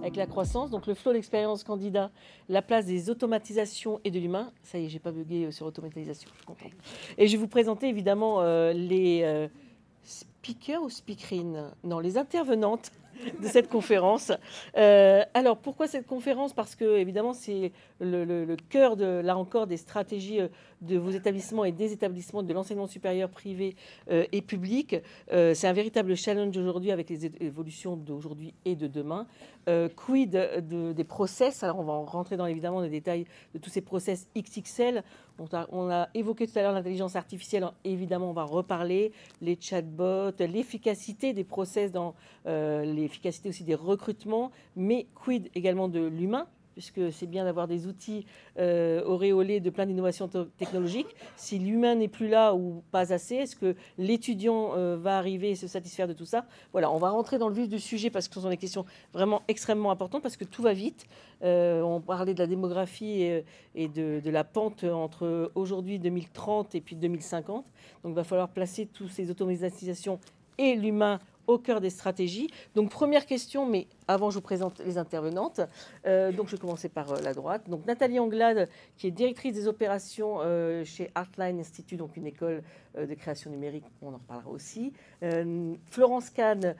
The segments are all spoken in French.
avec la croissance. Donc le flow, l'expérience candidat, la place des automatisations et de l'humain. Ça y est, j'ai pas bugué sur automatisation, je suis contente. Et je vais vous présenter évidemment les speakers ou speakerines, non, les intervenantes de cette conférence. Alors, pourquoi cette conférence? Parce que, évidemment, c'est le cœur, là encore, des stratégies de vos établissements et des établissements de l'enseignement supérieur privé et public. C'est un véritable challenge aujourd'hui avec les évolutions d'aujourd'hui et de demain. Quid des process? Alors, on va rentrer dans, évidemment, les détails de tous ces process XXL. On a évoqué tout à l'heure l'intelligence artificielle. Évidemment, on va reparler les chatbots, l'efficacité des process dans l'efficacité aussi des recrutements, mais quid également de l'humain, puisque c'est bien d'avoir des outils auréolés de plein d'innovations technologiques. Si l'humain n'est plus là ou pas assez, est-ce que l'étudiant va arriver et se satisfaire de tout ça? Voilà, on va rentrer dans le vif du sujet parce que ce sont des questions vraiment extrêmement importantes, parce que tout va vite. On parlait de la démographie et de la pente entre aujourd'hui 2030 et puis 2050. Donc il va falloir placer toutes ces automatisations et l'humain au cœur des stratégies. Donc, première question, mais avant, je vous présente les intervenantes. Donc, je vais commencer par la droite. Donc, Nathalie Anglade, qui est directrice des opérations chez Artline Institute, donc une école de création numérique, on en reparlera aussi. Florence Kahn,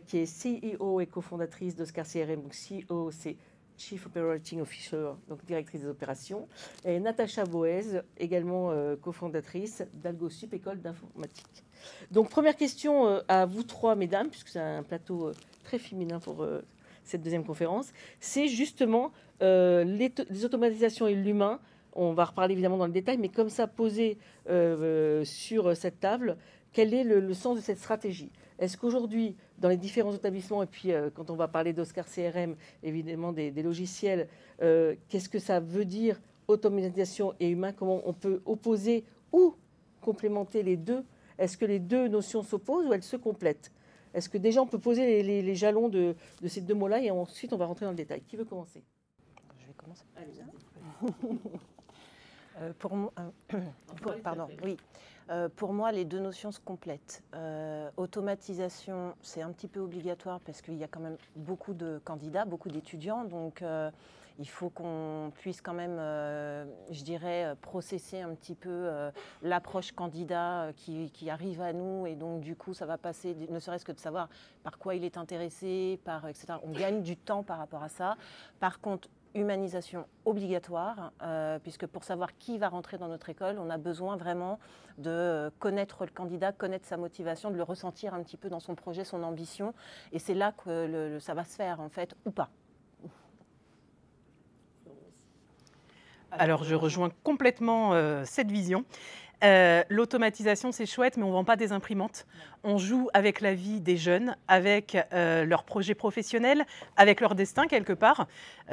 qui est CEO et cofondatrice d'Oscar CRM. Donc, CEO, c'est Chief Operating Officer, donc directrice des opérations. Et Natacha Boez, également cofondatrice d'AlgoSup, école d'informatique. Donc, première question à vous trois, mesdames, puisque c'est un plateau très féminin pour cette deuxième conférence. C'est justement les automatisations et l'humain. On va reparler évidemment dans le détail, mais comme ça, posé sur cette table, quel est le sens de cette stratégie? Est-ce qu'aujourd'hui, dans les différents établissements, et puis quand on va parler d'Oscar CRM, évidemment des logiciels, qu'est-ce que ça veut dire automatisation et humain? Comment on peut opposer ou complémenter les deux? Est-ce que les deux notions s'opposent ou elles se complètent? Est-ce que déjà on peut poser les jalons de ces deux mots-là et ensuite on va rentrer dans le détail? Qui veut commencer? Je vais commencer. Allez, pour moi, les deux notions se complètent. Automatisation, c'est un petit peu obligatoire parce qu'il y a quand même beaucoup de candidats, beaucoup d'étudiants. Donc, il faut qu'on puisse quand même, je dirais, processer un petit peu l'approche candidat qui arrive à nous. Et donc, du coup, ça va passer, ne serait-ce que de savoir par quoi il est intéressé, etc. On gagne du temps par rapport à ça. Par contre, humanisation obligatoire, puisque pour savoir qui va rentrer dans notre école, on a besoin vraiment de connaître le candidat, connaître sa motivation, de le ressentir un petit peu dans son projet, son ambition. Et c'est là que ça va se faire, en fait, ou pas. Alors, je rejoins complètement cette vision. L'automatisation, c'est chouette, mais on ne vend pas des imprimantes. On joue avec la vie des jeunes, avec leurs projets professionnels, avec leur destin quelque part.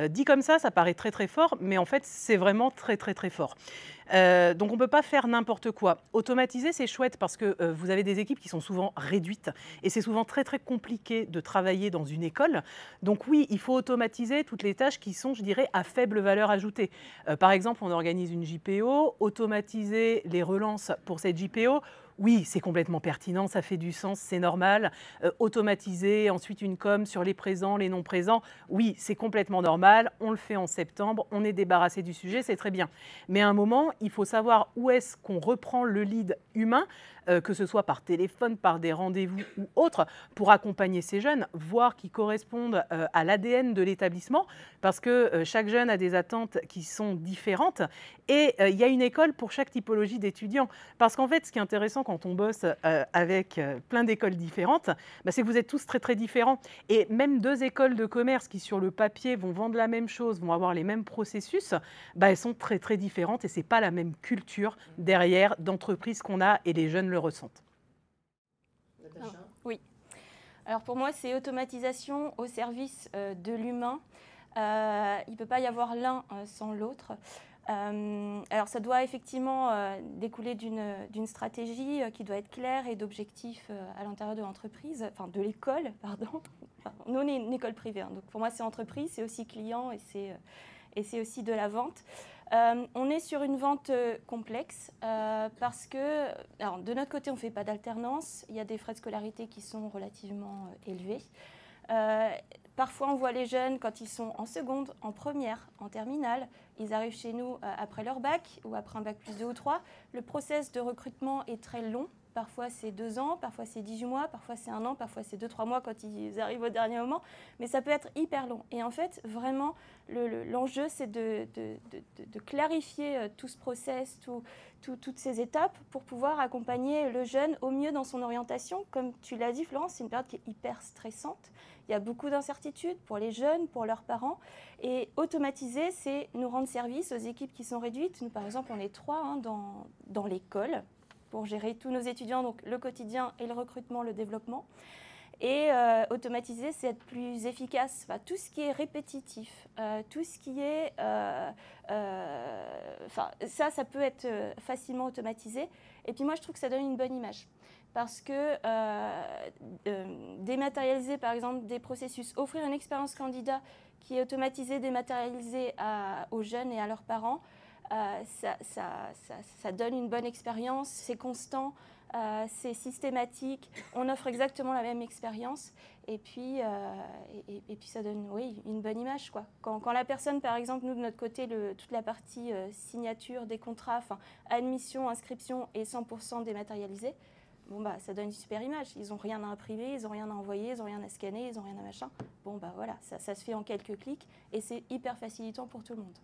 Dit comme ça paraît très très fort, mais en fait, c'est vraiment très très très fort. Donc on ne peut pas faire n'importe quoi. Automatiser, c'est chouette parce que vous avez des équipes qui sont souvent réduites et c'est souvent très très compliqué de travailler dans une école. Donc oui, il faut automatiser toutes les tâches qui sont, je dirais, à faible valeur ajoutée. Par exemple, on organise une JPO, automatiser les relances pour cette JPO. Oui, c'est complètement pertinent, ça fait du sens, c'est normal. Automatiser ensuite une com sur les présents, les non présents, oui, c'est complètement normal. On le fait en septembre, on est débarrassé du sujet, c'est très bien. Mais à un moment, il faut savoir où est-ce qu'on reprend le lead humain, que ce soit par téléphone, par des rendez-vous ou autre, pour accompagner ces jeunes, voir qu'ils correspondent à l'ADN de l'établissement, parce que chaque jeune a des attentes qui sont différentes. Et il y a une école pour chaque typologie d'étudiants. Parce qu'en fait, ce qui est intéressant quand on bosse avec plein d'écoles différentes, c'est que vous êtes tous très très différents. Et même deux écoles de commerce qui sur le papier vont vendre la même chose, vont avoir les mêmes processus, elles sont très très différentes et ce n'est pas la même culture derrière d'entreprise qu'on a et les jeunes le ressentent. Oui. Alors pour moi, c'est automatisation au service de l'humain. Il ne peut pas y avoir l'un sans l'autre. Alors ça doit effectivement découler d'une stratégie qui doit être claire et d'objectifs à l'intérieur de l'entreprise, enfin de l'école, pardon. Enfin, nous, on est une école privée, hein, donc pour moi c'est entreprise, c'est aussi client et c'est aussi de la vente. On est sur une vente complexe parce que, alors, de notre côté, on ne fait pas d'alternance. Il y a des frais de scolarité qui sont relativement élevés. Parfois, on voit les jeunes quand ils sont en seconde, en première, en terminale. Ils arrivent chez nous après leur bac ou après un bac plus 2 ou 3. Le process de recrutement est très long. Parfois, c'est 2 ans, parfois, c'est 18 mois, parfois, c'est 1 an, parfois, c'est 2-3 mois quand ils arrivent au dernier moment. Mais ça peut être hyper long. Et en fait, vraiment, l'enjeu, c'est de clarifier tout ce process, toutes ces étapes pour pouvoir accompagner le jeune au mieux dans son orientation. Comme tu l'as dit, Florence, c'est une période qui est hyper stressante. Il y a beaucoup d'incertitudes pour les jeunes, pour leurs parents. Et automatiser, c'est nous rendre service aux équipes qui sont réduites. Nous, par exemple, on est 3 dans l'école pour gérer tous nos étudiants, donc le quotidien et le recrutement, le développement. Et automatiser, c'est être plus efficace. Enfin, tout ce qui est répétitif, tout ce qui est... ça peut être facilement automatisé. Et puis moi, je trouve que ça donne une bonne image. Parce que dématérialiser, par exemple, des processus, offrir une expérience candidat qui est automatisée, dématérialisée aux jeunes et à leurs parents, ça donne une bonne expérience, c'est constant, c'est systématique, on offre exactement la même expérience et puis ça donne une bonne image, quoi. Quand la personne, par exemple, nous de notre côté, toute la partie signature des contrats, admission, inscription est 100% dématérialisée, bon, ça donne une super image. Ils n'ont rien à imprimer, ils n'ont rien à envoyer, ils n'ont rien à scanner, ils n'ont rien à machin. Bon, voilà, ça se fait en quelques clics et c'est hyper facilitant pour tout le monde.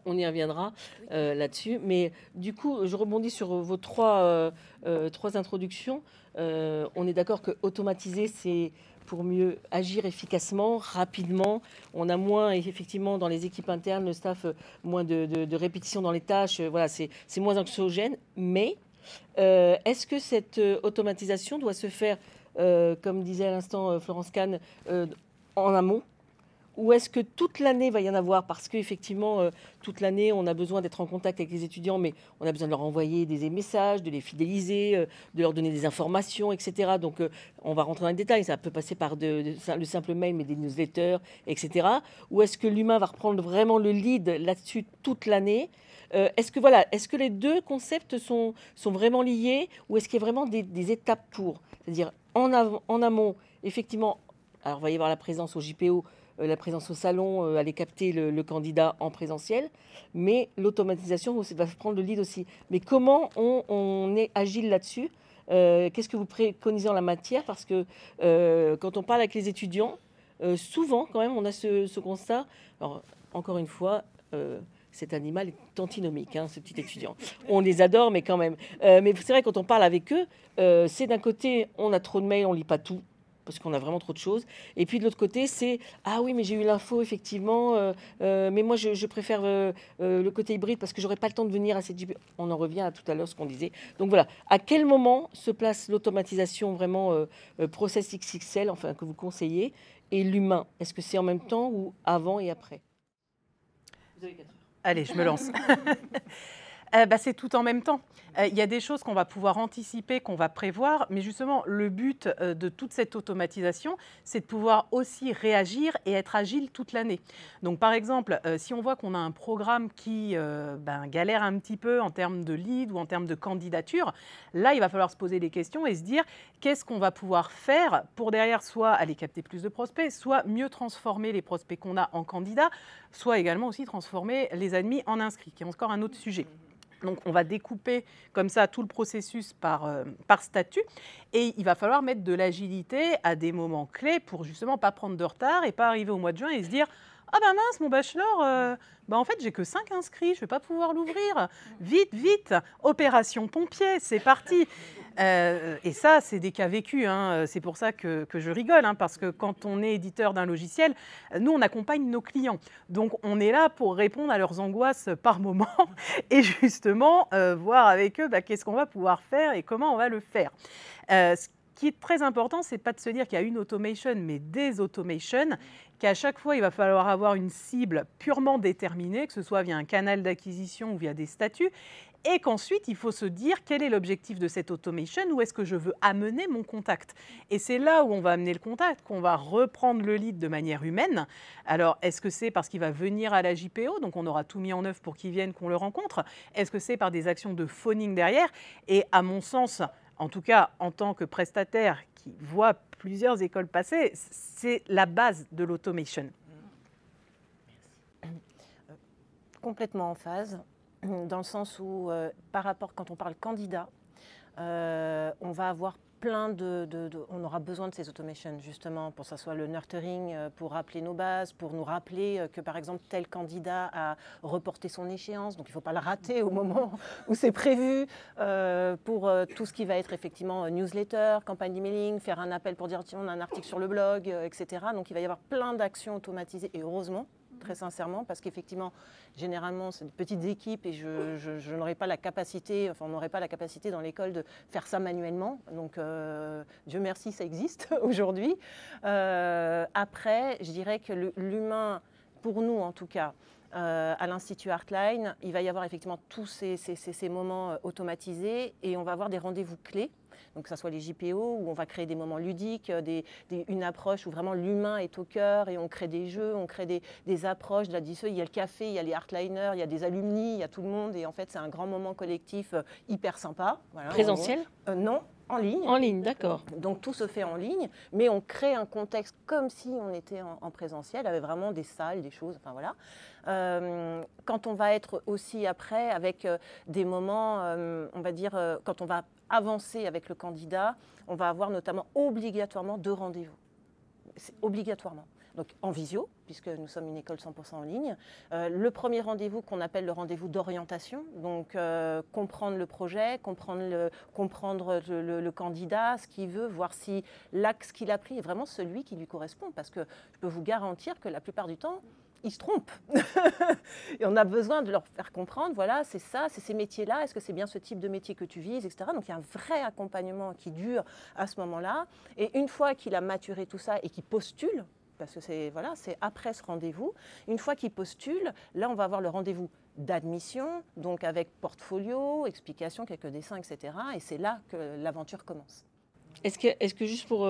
On y reviendra là-dessus. Mais du coup, je rebondis sur vos trois introductions. On est d'accord que automatiser, c'est pour mieux agir efficacement, rapidement. On a moins, effectivement, dans les équipes internes, le staff, moins de répétitions dans les tâches. Voilà, c'est moins anxiogène. Mais est-ce que cette automatisation doit se faire, comme disait à l'instant Florence Kahn, en amont? Ou est-ce que toute l'année va y en avoir? Parce qu'effectivement, toute l'année, on a besoin d'être en contact avec les étudiants, mais on a besoin de leur envoyer des messages, de les fidéliser, de leur donner des informations, etc. Donc, on va rentrer dans les détails. Ça peut passer par le simple mail, mais des newsletters, etc. Ou est-ce que l'humain va reprendre vraiment le lead là-dessus toute l'année? Est-ce que les deux concepts sont vraiment liés? Ou est-ce qu'il y a vraiment des étapes pour? C'est-à-dire, en amont, effectivement, alors, il va y avoir la présence au JPO, la présence au salon, aller capter le candidat en présentiel, mais l'automatisation va prendre le lead aussi. Mais comment on est agile là-dessus? Qu'est-ce que vous préconisez en la matière? Parce que quand on parle avec les étudiants, souvent, quand même, on a ce constat. Alors, encore une fois, cet animal est antinomique, ce petit étudiant. On les adore, mais quand même. Mais c'est vrai, quand on parle avec eux, c'est d'un côté, on a trop de mails, on ne lit pas tout, parce qu'on a vraiment trop de choses. Et puis de l'autre côté, c'est « Ah oui, mais j'ai eu l'info, effectivement, mais moi, je préfère le côté hybride parce que j'aurais pas le temps de venir à cette... » On en revient à tout à l'heure, ce qu'on disait. Donc voilà, à quel moment se place l'automatisation vraiment process XXL, enfin, que vous conseillez, et l'humain? Est-ce que c'est en même temps ou avant et après? Vous avez 4 heures. Allez, je me lance. C'est tout en même temps. Il y a des choses qu'on va pouvoir anticiper, qu'on va prévoir, mais justement, le but de toute cette automatisation, c'est de pouvoir aussi réagir et être agile toute l'année. Donc, par exemple, si on voit qu'on a un programme qui galère un petit peu en termes de lead ou en termes de candidature, là, il va falloir se poser des questions et se dire qu'est-ce qu'on va pouvoir faire pour derrière soit aller capter plus de prospects, soit mieux transformer les prospects qu'on a en candidats, soit également aussi transformer les admis en inscrits, qui est encore un autre sujet. Donc, on va découper comme ça tout le processus par statut et il va falloir mettre de l'agilité à des moments clés pour justement pas prendre de retard et pas arriver au mois de juin et se dire « Ah ben mince, mon bachelor, en fait, j'ai que 5 inscrits, je ne vais pas pouvoir l'ouvrir. Vite, vite, opération pompier, c'est parti !» Et ça, c'est des cas vécus. C'est pour ça que je rigole, parce que quand on est éditeur d'un logiciel, nous, on accompagne nos clients. Donc, on est là pour répondre à leurs angoisses par moment et justement voir avec eux qu'est-ce qu'on va pouvoir faire et comment on va le faire. Ce qui est très important, ce n'est pas de se dire qu'il y a une automation, mais des automations, qu'à chaque fois, il va falloir avoir une cible purement déterminée, que ce soit via un canal d'acquisition ou via des statuts, et qu'ensuite, il faut se dire quel est l'objectif de cette automation, où est-ce que je veux amener mon contact. Et c'est là où on va amener le contact, qu'on va reprendre le lead de manière humaine. Alors, est-ce que c'est parce qu'il va venir à la JPO, donc on aura tout mis en œuvre pour qu'il vienne, qu'on le rencontre? Est-ce que c'est par des actions de phoning derrière? Et à mon sens, en tout cas, en tant que prestataire qui voit plusieurs écoles passées, c'est la base de l'automation. Complètement en phase, dans le sens où, par rapport, quand on parle candidat, on va avoir on aura besoin de ces automations, justement, pour que ça soit le nurturing, pour rappeler nos bases, pour nous rappeler que, par exemple, tel candidat a reporté son échéance, donc il ne faut pas le rater au moment où c'est prévu, pour tout ce qui va être effectivement newsletter, campagne d'emailing, faire un appel pour dire tiens, on a un article sur le blog, etc. Donc il va y avoir plein d'actions automatisées, et heureusement, très sincèrement, parce qu'effectivement, généralement, c'est de petites équipes et je n'aurais pas la capacité, enfin, on n'aurait pas la capacité dans l'école de faire ça manuellement. Donc, Dieu merci, ça existe aujourd'hui. Après, je dirais que l'humain, pour nous en tout cas, à l'Institut Artline, il va y avoir effectivement tous ces moments automatisés et on va avoir des rendez-vous clés. Donc que ce soit les JPO, où on va créer des moments ludiques, une approche où vraiment l'humain est au cœur et on crée des jeux, on crée des approches. Il y a le café, il y a les Artliners, il y a des alumni, il y a tout le monde. Et en fait, c'est un grand moment collectif hyper sympa. Voilà, Présentiel ? Non, en ligne. En ligne, d'accord. Donc tout se fait en ligne, mais on crée un contexte comme si on était en présentiel, avec vraiment des salles, des choses, enfin voilà. Quand on va être aussi après avec des moments, on va dire, quand on va avancer avec le candidat, on va avoir notamment obligatoirement 2 rendez-vous. C'est obligatoirement. Donc en visio, puisque nous sommes une école 100% en ligne. Le premier rendez-vous qu'on appelle le rendez-vous d'orientation, donc comprendre le projet, comprendre le candidat, ce qu'il veut, voir si l'axe qu'il a pris est vraiment celui qui lui correspond. Parce que je peux vous garantir que la plupart du temps, ils se trompent. Et on a besoin de leur faire comprendre, voilà, c'est ça, c'est ces métiers-là, est-ce que c'est bien ce type de métier que tu vises, etc. Donc il y a un vrai accompagnement qui dure à ce moment-là. Et une fois qu'il a maturé tout ça et qu'il postule, parce que c'est après ce rendez-vous, une fois qu'il postule, là on va avoir le rendez-vous d'admission, donc avec portfolio, explication, quelques dessins, etc. Et c'est là que l'aventure commence. Est-ce que juste pour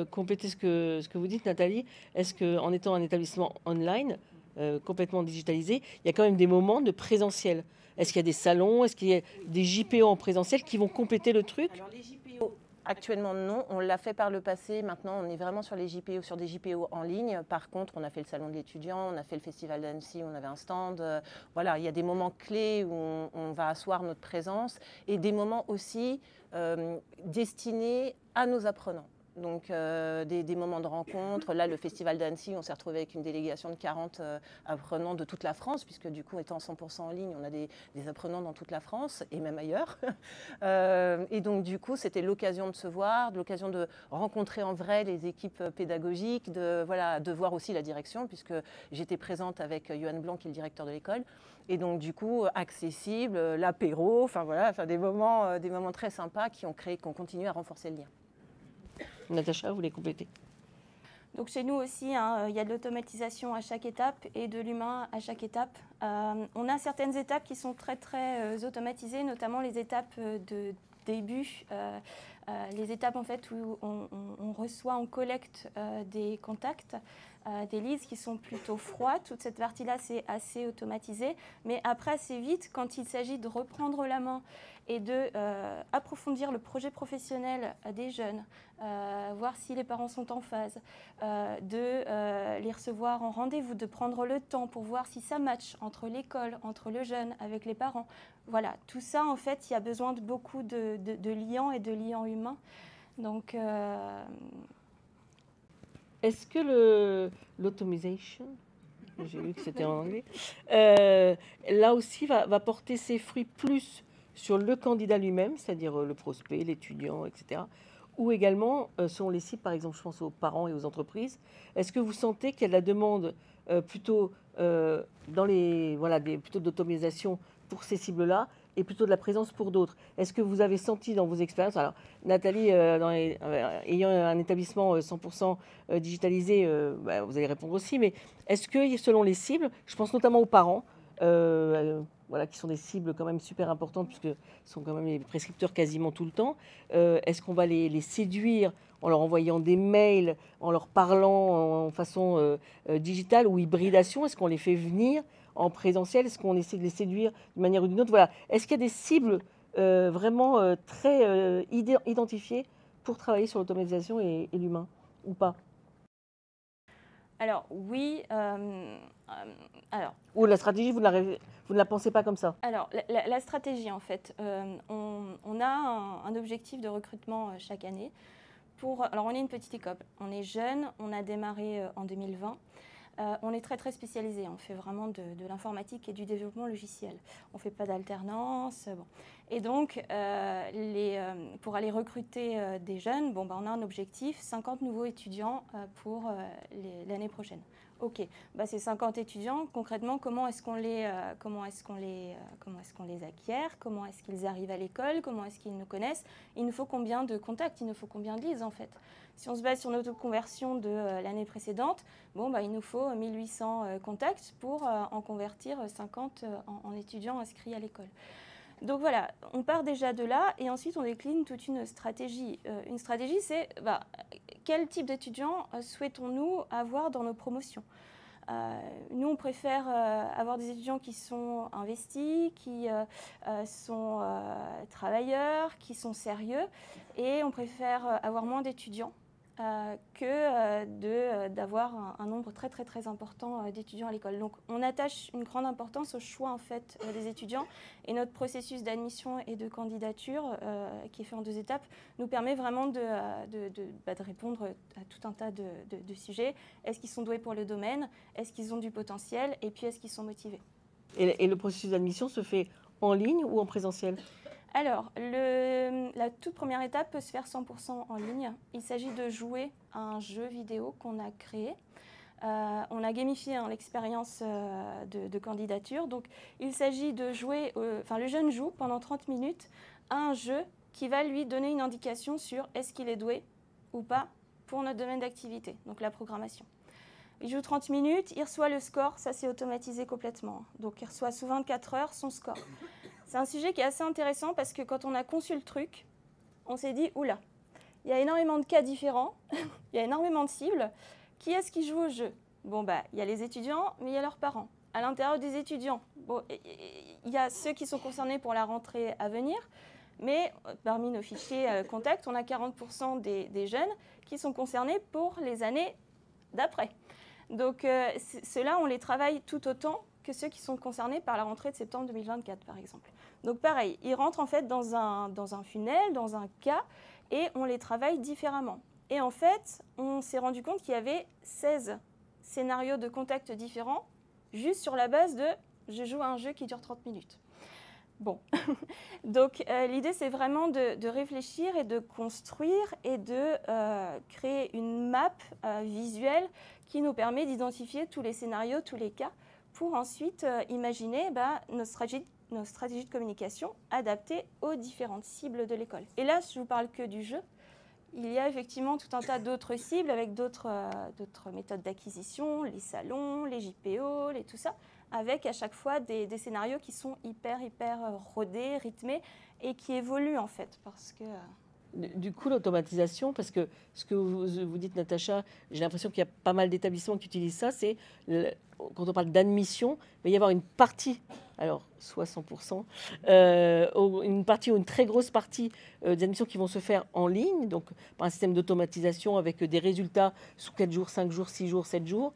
compléter ce que vous dites, Nathalie, est-ce qu'en étant un établissement online, complètement digitalisé, il y a quand même des moments de présentiel? Est-ce qu'il y a des salons? Est-ce qu'il y a des JPO en présentiel qui vont compléter le truc? Alors les JPO, actuellement non, on l'a fait par le passé, maintenant on est vraiment sur les JPO, sur des JPO en ligne. Par contre, on a fait le salon de l'étudiant, on a fait le festival d'Annecy, on avait un stand. Voilà, il y a des moments clés où on va asseoir notre présence et des moments aussi destinés à nos apprenants. Donc des moments de rencontre. Là, le festival d'Annecy, on s'est retrouvé avec une délégation de 40 apprenants de toute la France, puisque du coup, étant 100% en ligne, on a des apprenants dans toute la France et même ailleurs. Et donc, du coup, c'était l'occasion de se voir, l'occasion de rencontrer en vrai les équipes pédagogiques, de voir aussi la direction, puisque j'étais présente avec Johan Blanc, qui est le directeur de l'école. Et donc, du coup, accessible, l'apéro, enfin voilà, des moments très sympas qui ont continué à renforcer le lien. Natacha, vous voulez compléter? Donc chez nous aussi, il y a de l'automatisation à chaque étape et de l'humain à chaque étape. On a certaines étapes qui sont très automatisées, notamment les étapes de début, les étapes en fait où on reçoit, on collecte des contacts, des leads qui sont plutôt froids. Toute cette partie-là, c'est assez automatisé. Mais après, assez vite, quand il s'agit de reprendre la main et de approfondir le projet professionnel des jeunes, voir si les parents sont en phase, de les recevoir en rendez-vous, de prendre le temps pour voir si ça match entre l'école, entre le jeune, avec les parents. Voilà, tout ça, en fait, il y a besoin de beaucoup de liens et de liens humains. Donc, est-ce que l'automisation, j'ai vu que c'était en anglais, là aussi va porter ses fruits plus sur le candidat lui-même, c'est-à-dire le prospect, l'étudiant, etc., ou également selon les cibles, par exemple, je pense aux parents et aux entreprises. Est-ce que vous sentez qu'il y a de la demande plutôt plutôt d'automatisation pour ces cibles-là et plutôt de la présence pour d'autres? Est-ce que vous avez senti dans vos expériences, alors Nathalie, ayant un établissement 100% digitalisé, vous allez répondre aussi, mais est-ce que selon les cibles, je pense notamment aux parents, qui sont des cibles quand même super importantes puisque ce sont quand même les prescripteurs quasiment tout le temps, est-ce qu'on va les séduire en leur envoyant des mails, en leur parlant en façon digitale ou hybridation? Est-ce qu'on les fait venir en présentiel? Est-ce qu'on essaie de les séduire d'une manière ou d'une autre? Voilà. Est-ce qu'il y a des cibles vraiment très identifiées pour travailler sur l'automatisation et l'humain, ou pas? Alors oui, Ou la stratégie, vous ne la pensez pas comme ça? alors la stratégie en fait, on a un objectif de recrutement chaque année. Alors on est une petite école, on est jeune, on a démarré en 2020. On est très très spécialisé, on fait vraiment de l'informatique et du développement logiciel. On ne fait pas d'alternance. Bon. Et donc, pour aller recruter des jeunes, on a un objectif, 50 nouveaux étudiants pour l'année prochaine. Ok, ces 50 étudiants, concrètement, comment est-ce qu'on les acquiert? Comment est-ce qu'ils arrivent à l'école? Comment est-ce qu'ils nous connaissent? Il nous faut combien de contacts? Il nous faut combien de leads en fait? Si on se base sur notre conversion de l'année précédente, il nous faut 1800 contacts pour en convertir 50 en étudiants inscrits à l'école. Donc voilà, on part déjà de là et ensuite on décline toute une stratégie. Une stratégie, c'est quel type d'étudiants souhaitons-nous avoir dans nos promotions? Nous, on préfère avoir des étudiants qui sont investis, qui sont travailleurs, qui sont sérieux, et on préfère avoir moins d'étudiants que d'avoir un nombre très très très important d'étudiants à l'école. Donc on attache une grande importance au choix en fait des étudiants, et notre processus d'admission et de candidature qui est fait en 2 étapes nous permet vraiment de répondre à tout un tas de sujets. Est-ce qu'ils sont doués pour le domaine? Est-ce qu'ils ont du potentiel? Et puis est-ce qu'ils sont motivés? Et le processus d'admission se fait en ligne ou en présentiel? Alors, la toute première étape peut se faire 100% en ligne. Il s'agit de jouer à un jeu vidéo qu'on a créé. On a gamifié l'expérience de candidature. Donc, il s'agit de jouer, le jeune joue pendant 30 minutes à un jeu qui va lui donner une indication sur est-ce qu'il est doué ou pas pour notre domaine d'activité, donc la programmation. Il joue 30 minutes, il reçoit le score, ça c'est automatisé complètement. Donc, il reçoit sous 24 heures son score. C'est un sujet qui est assez intéressant parce que quand on a conçu le truc, on s'est dit, oula, il y a énormément de cas différents, il y a énormément de cibles. Qui est-ce qui joue au jeu? Il y a les étudiants, mais il y a leurs parents. À l'intérieur des étudiants, il y a ceux qui sont concernés pour la rentrée à venir, mais parmi nos fichiers contacts, on a 40% des jeunes qui sont concernés pour les années d'après. Donc ceux-là, on les travaille tout autant que ceux qui sont concernés par la rentrée de septembre 2024, par exemple. Donc pareil, ils rentrent en fait dans un funnel, dans un cas, et on les travaille différemment. Et en fait, on s'est rendu compte qu'il y avait 16 scénarios de contact différents, juste sur la base de « je joue à un jeu qui dure 30 minutes ». Bon, donc l'idée c'est vraiment de réfléchir et de construire et de créer une map visuelle qui nous permet d'identifier tous les scénarios, tous les cas, pour ensuite imaginer nos stratégies de communication adaptées aux différentes cibles de l'école. Et là, je ne vous parle que du jeu. Il y a effectivement tout un tas d'autres cibles avec d'autres méthodes d'acquisition, les salons, les JPO, tout ça, avec à chaque fois des scénarios qui sont hyper rodés, rythmés et qui évoluent en fait. Parce que, Du coup, l'automatisation, parce que ce que vous dites, Natacha, j'ai l'impression qu'il y a pas mal d'établissements qui utilisent ça, c'est quand on parle d'admission, il va y avoir une partie, alors soit 100%, une partie ou une très grosse partie des admissions qui vont se faire en ligne, donc par un système d'automatisation avec des résultats sous 4 jours, 5 jours, 6 jours, 7 jours,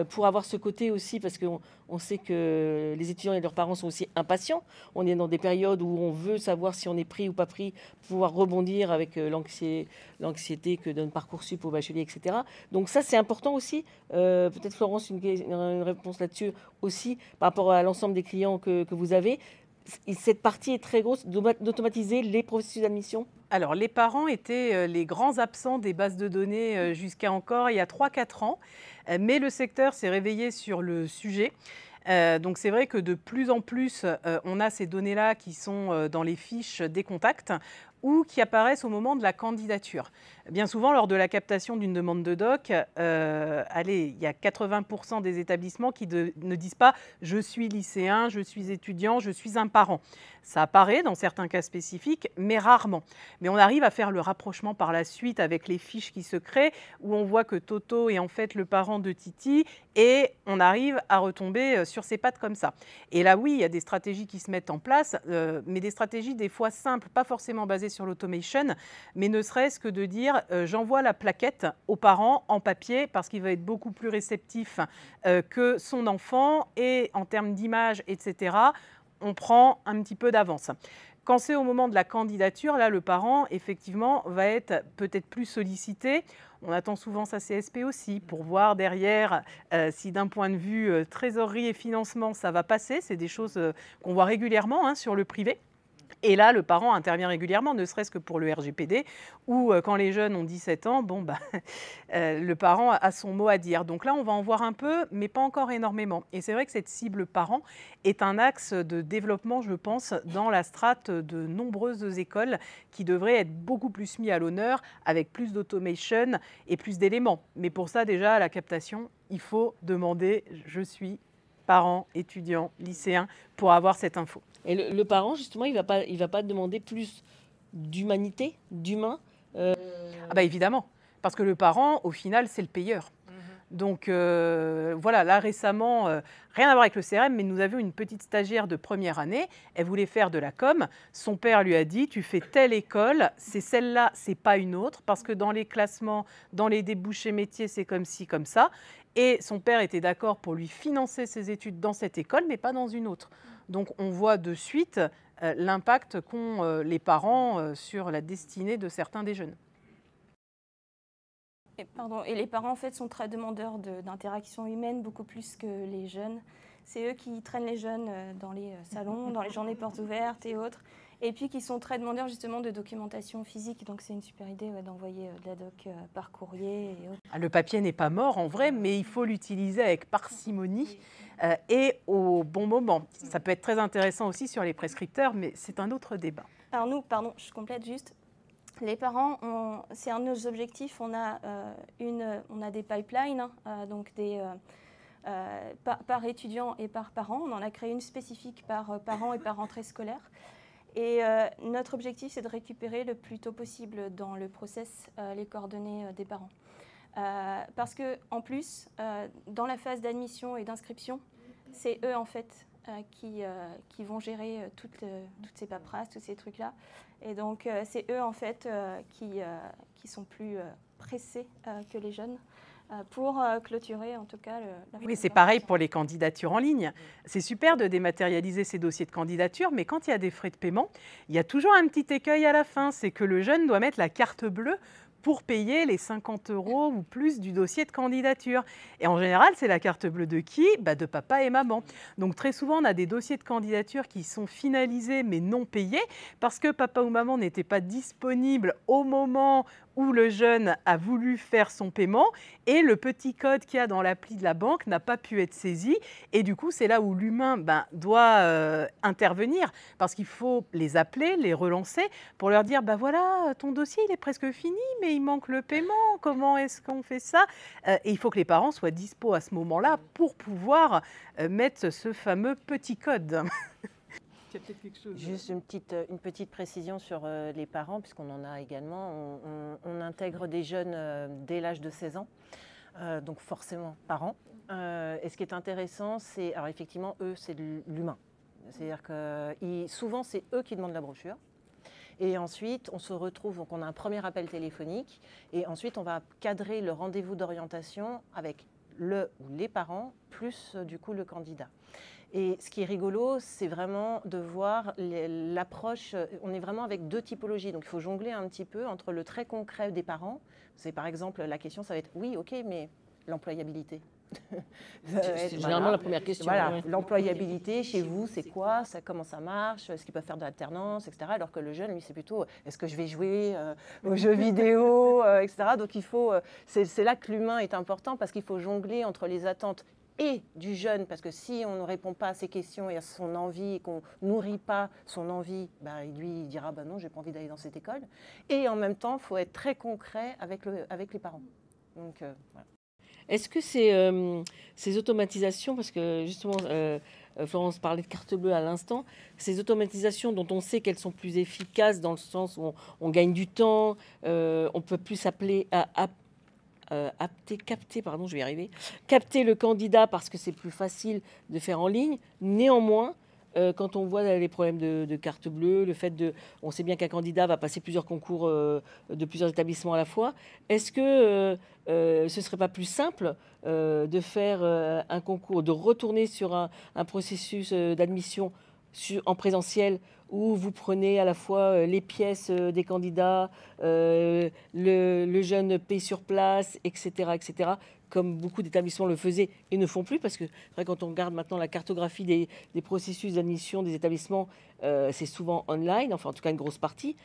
pour avoir ce côté aussi, parce qu'on sait que les étudiants et leurs parents sont aussi impatients. On est dans des périodes où on veut savoir si on est pris ou pas pris, pouvoir rebondir avec l'anxiété que donne Parcoursup au bachelier, etc. Donc ça, c'est important aussi. Peut-être Florence, une réponse là-dessus aussi, par rapport à l'ensemble des clients que vous avez. Cette partie est très grosse, d'automatiser les processus d'admission. Alors, les parents étaient les grands absents des bases de données jusqu'à encore il y a 3-4 ans, mais le secteur s'est réveillé sur le sujet. Donc c'est vrai que de plus en plus, on a ces données-là qui sont dans les fiches des contacts ou qui apparaissent au moment de la candidature. Bien souvent, lors de la captation d'une demande de doc, il y a 80% des établissements qui ne disent pas « je suis lycéen, je suis étudiant, je suis un parent ». Ça apparaît dans certains cas spécifiques, mais rarement. Mais on arrive à faire le rapprochement par la suite avec les fiches qui se créent, où on voit que Toto est en fait le parent de Titi, et on arrive à retomber sur ses pattes comme ça. Et là, oui, il y a des stratégies qui se mettent en place, mais des stratégies des fois simples, pas forcément basées sur l'automation, mais ne serait-ce que de dire j'envoie la plaquette aux parents en papier parce qu'il va être beaucoup plus réceptif que son enfant et en termes d'image, etc., on prend un petit peu d'avance. Quand c'est au moment de la candidature, là, le parent, effectivement, va être peut-être plus sollicité. On attend souvent sa CSP aussi pour voir derrière si d'un point de vue trésorerie et financement, ça va passer. C'est des choses qu'on voit régulièrement sur le privé. Et là, le parent intervient régulièrement, ne serait-ce que pour le RGPD, où quand les jeunes ont 17 ans, le parent a son mot à dire. Donc là, on va en voir un peu, mais pas encore énormément. Et c'est vrai que cette cible parent est un axe de développement, je pense, dans la strate de nombreuses écoles qui devraient être beaucoup plus mis à l'honneur, avec plus d'automation et plus d'éléments. Mais pour ça, déjà, à la captation, il faut demander « je suis parent, étudiant, lycéen » pour avoir cette info. Et le parent, justement, il va pas demander plus d'humanité, d'humain Évidemment, parce que le parent, au final, c'est le payeur. Donc voilà, là récemment, rien à voir avec le CRM, mais nous avions une petite stagiaire de première année, elle voulait faire de la com, son père lui a dit, tu fais telle école, c'est celle-là, c'est pas une autre, parce que dans les classements, dans les débouchés métiers, c'est comme ci, comme ça. Et son père était d'accord pour lui financer ses études dans cette école, mais pas dans une autre. Donc on voit de suite l'impact qu'ont les parents sur la destinée de certains des jeunes. Et les parents en fait sont très demandeurs d'interaction humaine, beaucoup plus que les jeunes. C'est eux qui traînent les jeunes dans les salons, dans les journées portes ouvertes et autres. Et puis qui sont très demandeurs justement de documentation physique. Donc c'est une super idée d'envoyer de la doc par courrier et autres. Le papier n'est pas mort en vrai, mais il faut l'utiliser avec parcimonie et au bon moment. Ça peut être très intéressant aussi sur les prescripteurs, mais c'est un autre débat. Alors nous, pardon, je complète juste. Les parents, c'est un de nos objectifs. On a des pipelines, donc par étudiant et par parent. On en a créé une spécifique par parent et par rentrée scolaire. Et notre objectif, c'est de récupérer le plus tôt possible dans le process les coordonnées des parents. Parce qu'en plus, dans la phase d'admission et d'inscription, c'est eux en fait qui vont gérer toutes ces paperasses, tous ces trucs-là. Et donc, c'est eux, en fait, qui sont plus pressés que les jeunes pour clôturer, en tout cas, Oui, c'est pareil pour les candidatures en ligne. C'est super de dématérialiser ces dossiers de candidature, mais quand il y a des frais de paiement, il y a toujours un petit écueil à la fin, c'est que le jeune doit mettre la carte bleue pour payer les 50 € ou plus du dossier de candidature. Et en général, c'est la carte bleue de qui ? De papa et maman. Donc très souvent, on a des dossiers de candidature qui sont finalisés mais non payés parce que papa ou maman n'était pas disponible au moment où le jeune a voulu faire son paiement et le petit code qu'il y a dans l'appli de la banque n'a pas pu être saisi. Et du coup, c'est là où l'humain doit intervenir parce qu'il faut les appeler, les relancer pour leur dire voilà, ton dossier il est presque fini, mais il manque le paiement. Comment est-ce qu'on fait ça ? Et il faut que les parents soient dispo à ce moment-là pour pouvoir mettre ce fameux petit code. Juste une petite précision sur les parents, puisqu'on en a également. On intègre des jeunes dès l'âge de 16 ans, donc forcément parents. Et ce qui est intéressant, c'est, alors effectivement, eux, c'est de l'humain. C'est-à-dire que souvent, c'est eux qui demandent la brochure. Et ensuite, on se retrouve, donc on a un premier appel téléphonique, et ensuite, on va cadrer le rendez-vous d'orientation avec le ou les parents, plus du coup le candidat. Et ce qui est rigolo, c'est vraiment de voir l'approche. On est vraiment avec deux typologies. Donc, il faut jongler un petit peu entre le très concret des parents. C'est par exemple, la question, ça va être oui, ok, mais l'employabilité. C'est généralement la première question. Voilà, ouais. l'employabilité chez vous, c'est quoi, comment ça marche, est-ce qu'ils peuvent faire de l'alternance, etc. Alors que le jeune, lui, c'est plutôt est-ce que je vais jouer aux jeux vidéo, etc. Donc, c'est là que l'humain est important parce qu'il faut jongler entre les attentes et du jeune, parce que si on ne répond pas à ses questions et à son envie, et qu'on nourrit pas son envie, lui, il dira non, j'ai pas envie d'aller dans cette école. Et en même temps, il faut être très concret avec les parents. Donc, voilà. Est-ce que ces automatisations, parce que justement, Florence parlait de carte bleue à l'instant, ces automatisations dont on sait qu'elles sont plus efficaces dans le sens où on gagne du temps, on peut plus s'appeler à capter le candidat parce que c'est plus facile de faire en ligne. Néanmoins, quand on voit les problèmes de carte bleue, le fait de... On sait bien qu'un candidat va passer plusieurs concours de plusieurs établissements à la fois. Est-ce que ce ne serait pas plus simple de faire un concours, de retourner sur un processus d'admission en présentiel où vous prenez à la fois les pièces des candidats, le jeune paie sur place, etc., etc., comme beaucoup d'établissements le faisaient et ne font plus, parce que vrai, quand on regarde maintenant la cartographie des processus d'admission des établissements, c'est souvent online, enfin en tout cas une grosse partie,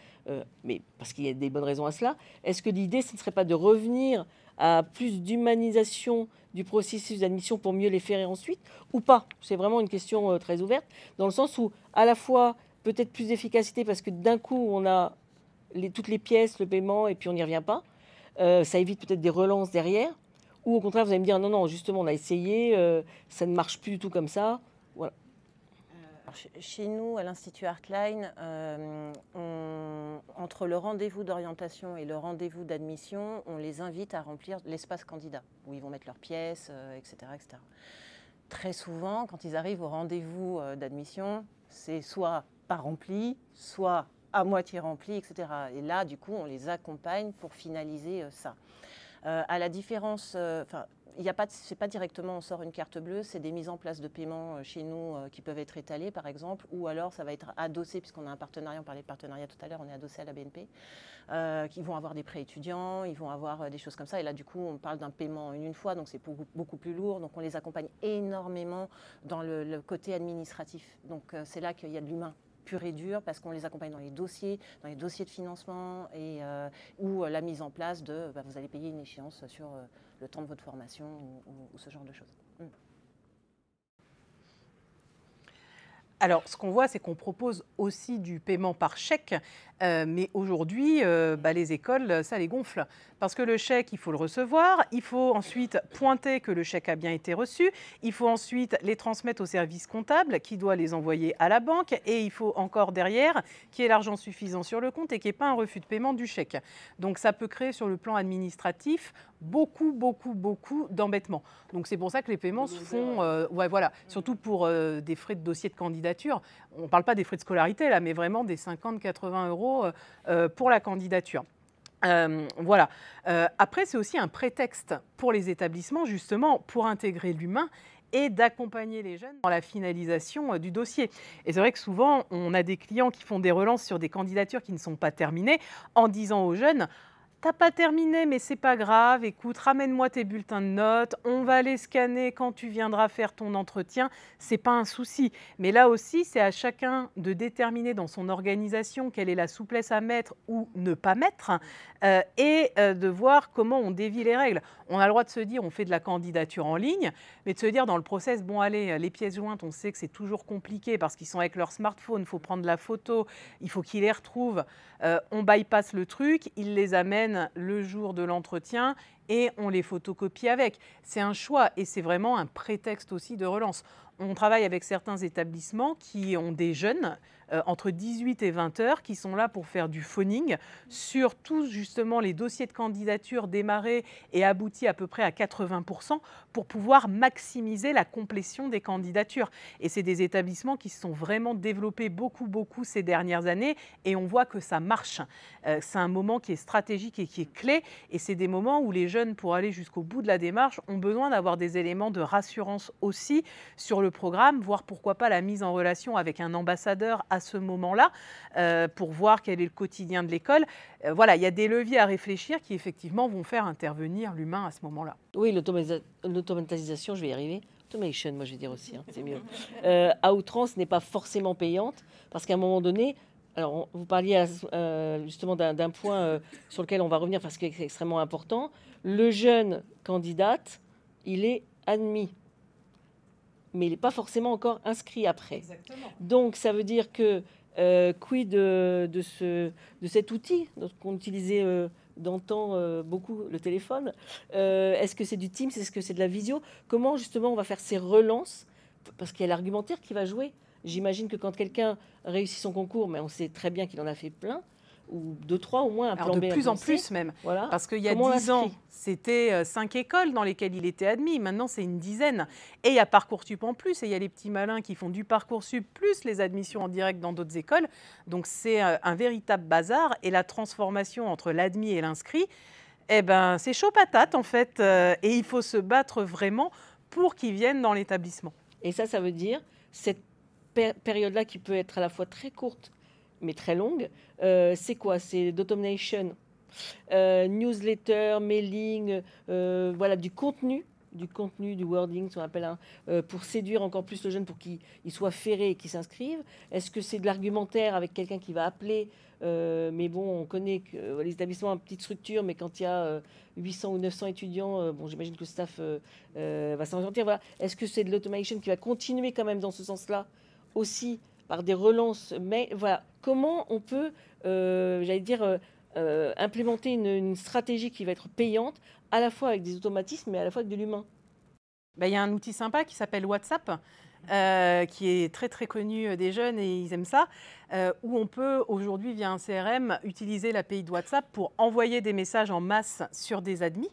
mais parce qu'il y a des bonnes raisons à cela. Est-ce que l'idée, ce ne serait pas de revenir à plus d'humanisation du processus d'admission pour mieux les faire ensuite, ou pas? C'est vraiment une question très ouverte, dans le sens où à la fois peut-être plus d'efficacité, parce que d'un coup on a toutes les pièces, le paiement, et puis on n'y revient pas. Ça évite peut-être des relances derrière. Ou au contraire, vous allez me dire, non, non, justement, on a essayé, ça ne marche plus du tout comme ça. Voilà. Chez nous, à l'Institut Artline, entre le rendez-vous d'orientation et le rendez-vous d'admission, on les invite à remplir l'espace candidat, où ils vont mettre leurs pièces, etc., etc. Très souvent, quand ils arrivent au rendez-vous d'admission, c'est soit pas rempli, soit à moitié rempli, etc. Et là, du coup, on les accompagne pour finaliser ça. À la différence, c'est pas directement on sort une carte bleue, c'est des mises en place de paiement chez nous qui peuvent être étalées par exemple, ou alors ça va être adossé, puisqu'on a un partenariat, on parlait de partenariat tout à l'heure, on est adossé à la BNP, qui vont avoir des prêts étudiants, ils vont avoir des choses comme ça, et là du coup on parle d'un paiement en une fois, donc c'est beaucoup plus lourd, donc on les accompagne énormément dans le côté administratif, donc c'est là qu'il y a de l'humain pur et dur, parce qu'on les accompagne dans les dossiers de financement ou la mise en place de vous allez payer une échéance sur le temps de votre formation ou ce genre de choses. Alors, ce qu'on voit, c'est qu'on propose aussi du paiement par chèque, mais aujourd'hui, les écoles, ça les gonfle. Parce que le chèque, il faut le recevoir, il faut ensuite pointer que le chèque a bien été reçu, il faut ensuite les transmettre au service comptable qui doit les envoyer à la banque, et il faut encore derrière qu'il y ait l'argent suffisant sur le compte et qu'il n'y ait pas un refus de paiement du chèque. Donc ça peut créer sur le plan administratif beaucoup d'embêtements. Donc c'est pour ça que les paiements se font, surtout pour des frais de dossier de candidature. On ne parle pas des frais de scolarité là, mais vraiment des 50-80 euros pour la candidature. Après, c'est aussi un prétexte pour les établissements, justement, pour intégrer l'humain et d'accompagner les jeunes dans la finalisation du dossier. Et c'est vrai que souvent, on a des clients qui font des relances sur des candidatures qui ne sont pas terminées en disant aux jeunes: t'as pas terminé, mais c'est pas grave, écoute, ramène-moi tes bulletins de notes, on va les scanner quand tu viendras faire ton entretien, c'est pas un souci. Mais là aussi, c'est à chacun de déterminer dans son organisation quelle est la souplesse à mettre ou ne pas mettre, et de voir comment on dévie les règles. On a le droit de se dire, on fait de la candidature en ligne, mais de se dire dans le process, bon allez, les pièces jointes, on sait que c'est toujours compliqué parce qu'ils sont avec leur smartphone, il faut prendre la photo, il faut qu'ils les retrouvent, on bypasse le truc, ils les amènent le jour de l'entretien et on les photocopie avec. C'est un choix et c'est vraiment un prétexte aussi de relance. On travaille avec certains établissements qui ont des jeunes entre 18 et 20 heures qui sont là pour faire du phoning sur tous justement les dossiers de candidature démarrés et aboutis à peu près à 80% pour pouvoir maximiser la complétion des candidatures. Et c'est des établissements qui se sont vraiment développés beaucoup ces dernières années et on voit que ça marche. C'est un moment qui est stratégique et qui est clé et c'est des moments où les jeunes, pour aller jusqu'au bout de la démarche, ont besoin d'avoir des éléments de rassurance aussi sur le programme, voire pourquoi pas la mise en relation avec un ambassadeur à ce moment-là, pour voir quel est le quotidien de l'école. Il y a des leviers à réfléchir qui effectivement vont faire intervenir l'humain à ce moment-là. Oui, l'automatisation, je vais y arriver. Automation, moi je vais dire aussi, c'est mieux. À outrance n'est pas forcément payante, parce qu'à un moment donné, alors vous parliez justement d'un point sur lequel on va revenir, parce que c'est extrêmement important. Le jeune candidate, il est admis, mais il n'est pas forcément encore inscrit après. Exactement. Donc, ça veut dire que, quid de cet outil qu'on utilisait d'antan beaucoup, le téléphone, est-ce que c'est du Teams, est-ce que c'est de la visio? Comment, justement, on va faire ces relances? Parce qu'il y a l'argumentaire qui va jouer. J'imagine que quand quelqu'un réussit son concours, mais on sait très bien qu'il en a fait plein, ou 2, 3 au moins un Alors plan de B, un plus plan en C. plus même. Voilà. Parce qu'il y a Comment on 10 ans, l'inscrit? c'était 5 écoles dans lesquelles il était admis. Maintenant, c'est une dizaine. Et il y a Parcoursup en plus. Et il y a les petits malins qui font du Parcoursup plus les admissions en direct dans d'autres écoles. Donc, c'est un véritable bazar. Et la transformation entre l'admis et l'inscrit, eh ben, c'est chaud patate, en fait. Et il faut se battre vraiment pour qu'ils viennent dans l'établissement. Et ça veut dire cette période-là qui peut être à la fois très courte mais très longue, c'est quoi? C'est d'automation, newsletter, mailing, voilà, du contenu, du wording, ce qu'on appelle, pour séduire encore plus le jeune, pour qu'il soit ferré et qu'il s'inscrive. Est-ce que c'est de l'argumentaire avec quelqu'un qui va appeler, mais bon, on connaît que les établissements ont une petite structure, mais quand il y a 800 ou 900 étudiants, bon, j'imagine que le staff va s'en sortir. Voilà. Est-ce que c'est de l'automation qui va continuer quand même dans ce sens-là aussi par des relances? Mais voilà, comment on peut, j'allais dire, implémenter une stratégie qui va être payante, à la fois avec des automatismes, mais à la fois avec de l'humain? Ben, il y a un outil sympa qui s'appelle WhatsApp, qui est très très connu des jeunes et ils aiment ça, où on peut aujourd'hui via un CRM utiliser l'API de WhatsApp pour envoyer des messages en masse sur des admis,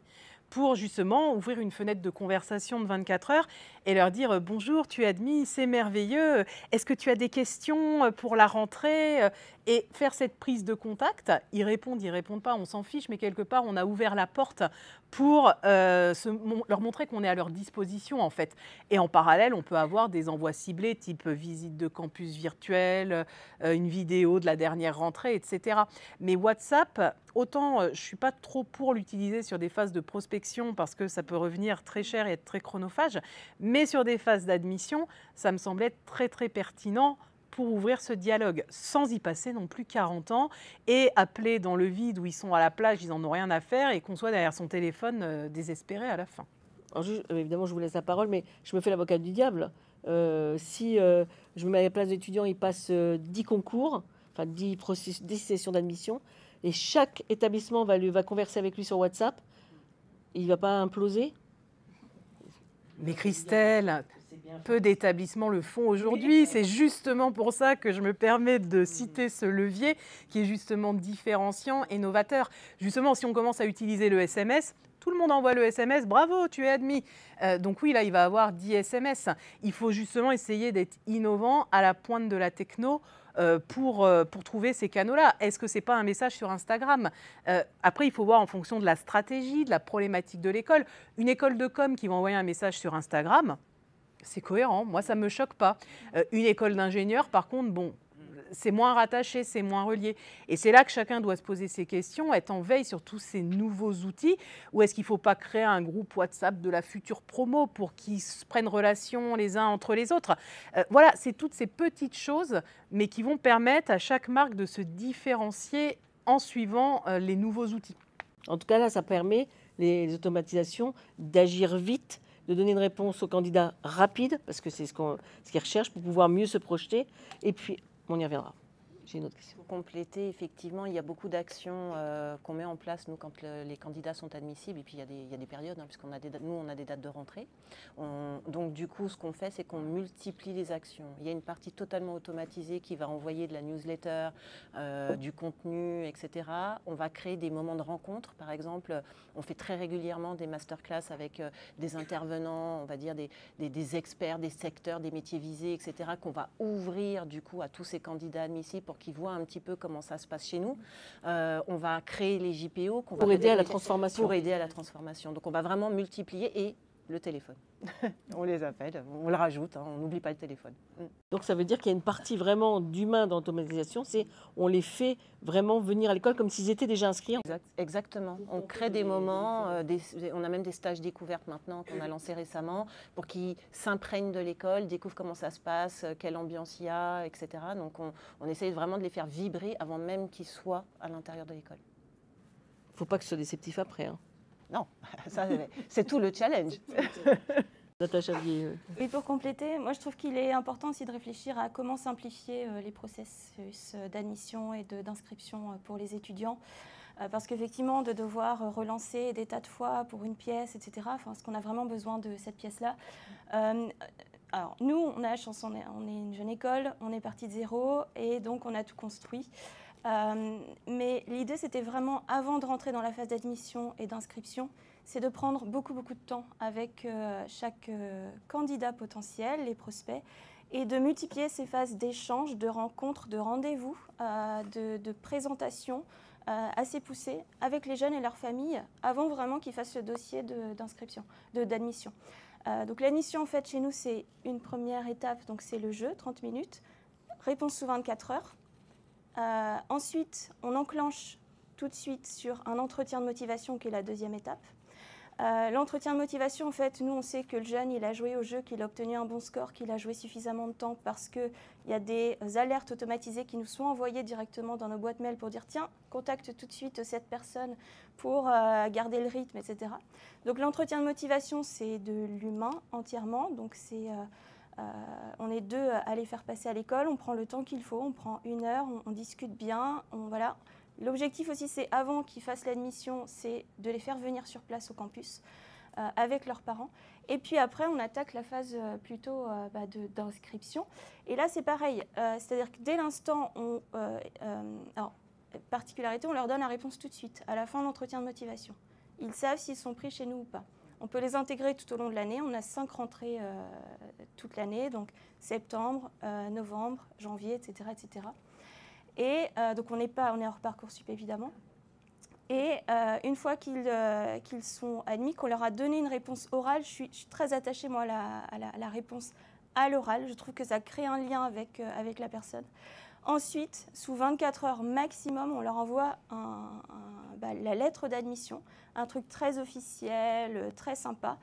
pour justement ouvrir une fenêtre de conversation de 24 heures et leur dire bonjour, tu es admis, c'est merveilleux, est-ce que tu as des questions pour la rentrée, et faire cette prise de contact. Ils répondent pas, on s'en fiche, mais quelque part on a ouvert la porte pour leur montrer qu'on est à leur disposition en fait. Et en parallèle, on peut avoir des envois ciblés type visite de campus virtuel, une vidéo de la dernière rentrée, etc. Mais WhatsApp, autant je ne suis pas trop pour l'utiliser sur des phases de prospection parce que ça peut revenir très cher et être très chronophage, mais sur des phases d'admission, ça me semblait être très très pertinent pour ouvrir ce dialogue, sans y passer non plus 40 ans et appeler dans le vide où ils sont à la plage, ils n'en ont rien à faire et qu'on soit derrière son téléphone désespéré à la fin. Alors, évidemment, je vous laisse la parole, mais je me fais l'avocat du diable. Si je me mets à la place d'étudiants, ils passent 10 concours, enfin 10 sessions d'admission, et chaque établissement va converser avec lui sur WhatsApp, il ne va pas imploser? Mais Christelle, peu d'établissements le font aujourd'hui. C'est justement pour ça que je me permets de citer ce levier qui est justement différenciant et novateur. Justement, si on commence à utiliser le SMS, tout le monde envoie le SMS, bravo, tu es admis. Donc oui, là, il va avoir 10 SMS. Il faut justement essayer d'être innovant à la pointe de la techno pour trouver ces canaux-là. Est-ce que ce n'est pas un message sur Instagram? Après, il faut voir en fonction de la stratégie, de la problématique de l'école. Une école de com qui va envoyer un message sur Instagram, c'est cohérent. Moi, ça ne me choque pas. Une école d'ingénieurs, par contre, bon, c'est moins rattaché, c'est moins relié. Et c'est là que chacun doit se poser ses questions, être en veille sur tous ces nouveaux outils. Ou est-ce qu'il ne faut pas créer un groupe WhatsApp de la future promo pour qu'ils prennent relation les uns entre les autres? Voilà, c'est toutes ces petites choses, mais qui vont permettre à chaque marque de se différencier en suivant les nouveaux outils. En tout cas, là, ça permet, les automatisations, d'agir vite, de donner une réponse aux candidats rapide, parce que c'est ce qu'ils recherchent pour pouvoir mieux se projeter. Et puis, on y reviendra. J'ai une autre question. Pour compléter, effectivement, il y a beaucoup d'actions qu'on met en place, nous, quand les candidats sont admissibles. Et puis, il y a des périodes, hein, puisqu'on a on a des dates de rentrée. Donc, du coup, ce qu'on fait, c'est qu'on multiplie les actions. Il y a une partie totalement automatisée qui va envoyer de la newsletter, du contenu, etc. On va créer des moments de rencontre. Par exemple, on fait très régulièrement des masterclass avec des intervenants, on va dire des experts, des secteurs, des métiers visés, etc., qu'on va ouvrir, du coup, à tous ces candidats admissibles pour qu'ils voient un petit peu comment ça se passe chez nous. On va créer les JPO. Pour aider à la transformation. Pour aider à la transformation. Donc, on va vraiment multiplier et le téléphone. On les appelle, on le rajoute, hein, on n'oublie pas le téléphone. Donc, ça veut dire qu'il y a une partie vraiment d'humain dans l'automatisation, c'est on les fait vraiment venir à l'école comme s'ils étaient déjà inscrits. Exactement. On crée des moments, on a même des stages découvertes maintenant qu'on a lancés récemment pour qu'ils s'imprègnent de l'école, découvrent comment ça se passe, quelle ambiance il y a, etc. Donc, on essaye vraiment de les faire vibrer avant même qu'ils soient à l'intérieur de l'école. Il ne faut pas que ce soit déceptif après. Hein. Non, ça, c'est tout le challenge. Natacha Vier. Oui, pour compléter, moi je trouve qu'il est important aussi de réfléchir à comment simplifier les processus d'admission et d'inscription pour les étudiants. Parce qu'effectivement, de devoir relancer des tas de fois pour une pièce, etc., est-ce qu'on a vraiment besoin de cette pièce-là? Alors, nous, on a la chance, on est une jeune école, on est parti de zéro et donc on a tout construit. Mais l'idée, c'était vraiment, avant de rentrer dans la phase d'admission et d'inscription, c'est de prendre beaucoup de temps avec chaque candidat potentiel, les prospects, et de multiplier ces phases d'échange, de rencontres, de rendez-vous, de présentation assez poussées avec les jeunes et leurs familles, avant vraiment qu'ils fassent le dossier d'inscription, d'admission. Donc l'admission, en fait, chez nous, c'est une première étape, donc c'est le jeu, 30 minutes, réponse sous 24 heures. Ensuite, on enclenche tout de suite sur un entretien de motivation qui est la deuxième étape. L'entretien de motivation, en fait, nous, on sait que le jeune, il a joué au jeu, qu'il a obtenu un bon score, qu'il a joué suffisamment de temps parce qu'il y a des alertes automatisées qui nous sont envoyées directement dans nos boîtes mail pour dire « Tiens, contacte tout de suite cette personne pour garder le rythme, etc. » Donc l'entretien de motivation, c'est de l'humain entièrement. Donc on est deux à les faire passer à l'école, on prend le temps qu'il faut, on prend 1 heure, on discute bien, voilà. L'objectif aussi, c'est avant qu'ils fassent l'admission, c'est de les faire venir sur place au campus avec leurs parents. Et puis après, on attaque la phase plutôt d'inscription. Et là, c'est pareil. C'est-à-dire que dès l'instant, alors, particularité, on leur donne la réponse tout de suite, à la fin de l'entretien de motivation. Ils savent s'ils sont pris chez nous ou pas. On peut les intégrer tout au long de l'année. On a 5 rentrées toute l'année, donc septembre, novembre, janvier, etc., etc. Et donc on est hors Parcoursup évidemment. Et une fois qu'ils sont admis, qu'on leur a donné une réponse orale, je suis très attachée moi à la réponse à l'oral. Je trouve que ça crée un lien avec la personne. Ensuite, sous 24 heures maximum, on leur envoie la lettre d'admission, un truc très officiel, très sympa,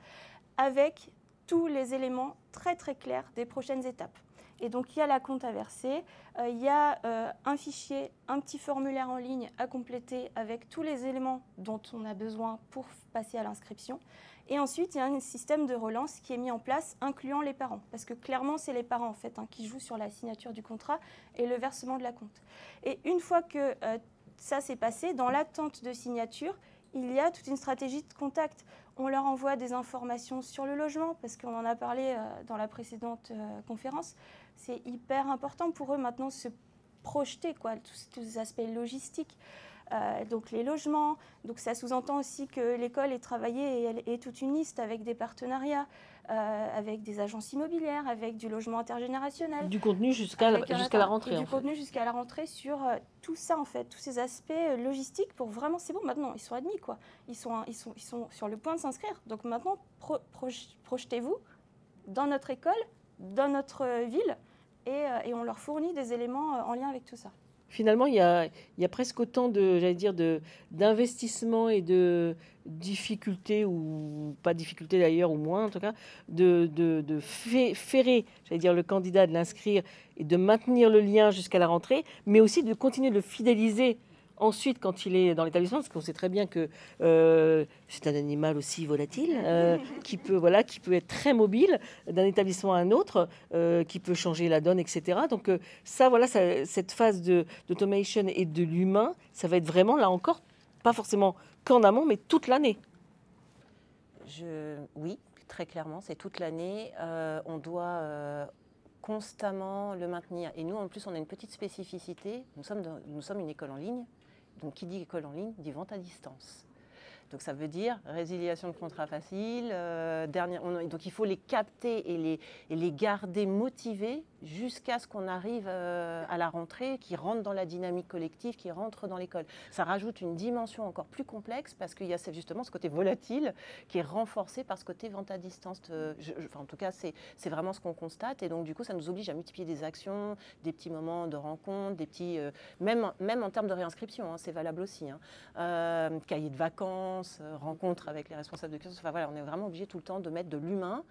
avec tous les éléments très très clairs des prochaines étapes. Et donc, il y a la compte à verser, il y a un fichier, un petit formulaire en ligne à compléter avec tous les éléments dont on a besoin pour passer à l'inscription. Et ensuite, il y a un système de relance qui est mis en place, incluant les parents. Parce que clairement, c'est les parents en fait, qui jouent sur la signature du contrat et le versement de la compte. Et une fois que ça s'est passé, dans l'attente de signature, il y a toute une stratégie de contact. On leur envoie des informations sur le logement, parce qu'on en a parlé dans la précédente conférence. C'est hyper important pour eux maintenant de se projeter, tous ces aspects logistiques. Donc les logements, donc ça sous-entend aussi que l'école est travaillée et est toute une liste avec des partenariats, avec des agences immobilières, avec du logement intergénérationnel. Du contenu jusqu'à la rentrée. Du contenu jusqu'à la rentrée sur tout ça en fait, tous ces aspects logistiques pour vraiment, c'est bon maintenant, ils sont admis quoi. Ils sont sur le point de s'inscrire. Donc maintenant, projetez-vous dans notre école, dans notre ville et on leur fournit des éléments en lien avec tout ça. Finalement, il y a presque autant d'investissement et de difficultés, ou pas difficultés d'ailleurs, ou moins en tout cas, de ferrer, le candidat, de l'inscrire et de maintenir le lien jusqu'à la rentrée, mais aussi de continuer de le fidéliser ensuite quand il est dans l'établissement, parce qu'on sait très bien que c'est un animal aussi volatile, qui peut être très mobile d'un établissement à un autre, qui peut changer la donne, etc. Donc cette phase d'automation et de l'humain, ça va être vraiment, là encore, pas forcément qu'en amont, mais toute l'année. Oui, très clairement, c'est toute l'année. On doit constamment le maintenir. Et nous, en plus, on a une petite spécificité. Nous sommes une école en ligne. Donc, qui dit école en ligne, dit vente à distance. Donc, ça veut dire résiliation de contrat facile. Donc, il faut les capter et les garder motivés jusqu'à ce qu'on arrive à la rentrée, qui rentre dans la dynamique collective, qui rentre dans l'école. Ça rajoute une dimension encore plus complexe parce qu'il y a justement ce côté volatile qui est renforcé par ce côté vente à distance. En tout cas, c'est vraiment ce qu'on constate. Et donc, du coup, ça nous oblige à multiplier des actions, des petits moments de rencontre, des petits... même en termes de réinscription, c'est valable aussi. Cahier de vacances, rencontres avec les responsables de cursus. Enfin, voilà, on est vraiment obligé tout le temps de mettre de l'humain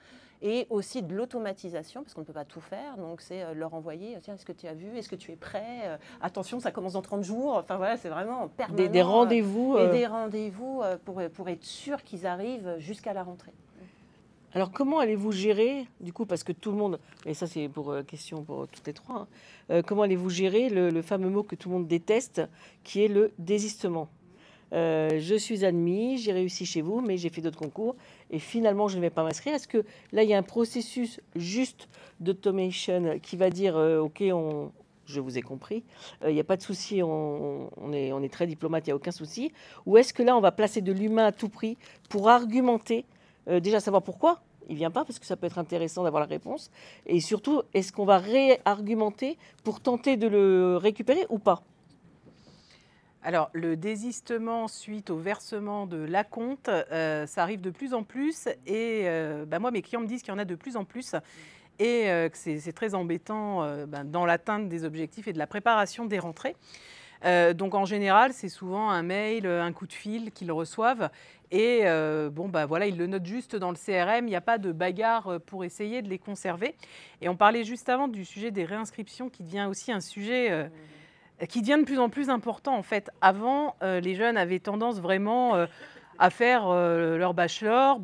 et aussi de l'automatisation, parce qu'on ne peut pas tout faire. Donc, c'est leur envoyer, tiens, est-ce que tu as vu, est-ce que tu es prêt, attention, ça commence dans 30 jours. Enfin, voilà, c'est vraiment permanent. Des rendez-vous. Et des rendez-vous pour être sûr qu'ils arrivent jusqu'à la rentrée. Alors, comment allez-vous gérer, du coup, parce que tout le monde, et ça c'est question pour toutes les trois, comment allez-vous gérer le fameux mot que tout le monde déteste, qui est le désistement? Je suis admis, j'ai réussi chez vous, mais j'ai fait d'autres concours et finalement je ne vais pas m'inscrire. Est-ce que là il y a un processus juste d'automation qui va dire ok, je vous ai compris, il n'y a pas de souci, on est très diplomate, il n'y a aucun souci. Ou est-ce que là, on va placer de l'humain à tout prix pour argumenter, déjà savoir pourquoi il ne vient pas, parce que ça peut être intéressant d'avoir la réponse, et surtout, est-ce qu'on va réargumenter pour tenter de le récupérer ou pas? Alors, le désistement suite au versement de l'acompte, ça arrive de plus en plus. Et moi, mes clients me disent qu'il y en a de plus en plus et que c'est très embêtant dans l'atteinte des objectifs et de la préparation des rentrées. Donc, en général, c'est souvent un mail, un coup de fil qu'ils reçoivent. Et voilà, ils le notent juste dans le CRM. Il n'y a pas de bagarre pour essayer de les conserver. Et on parlait juste avant du sujet des réinscriptions qui devient aussi un sujet qui devient de plus en plus important. En fait, avant, les jeunes avaient tendance vraiment à faire leur bachelor.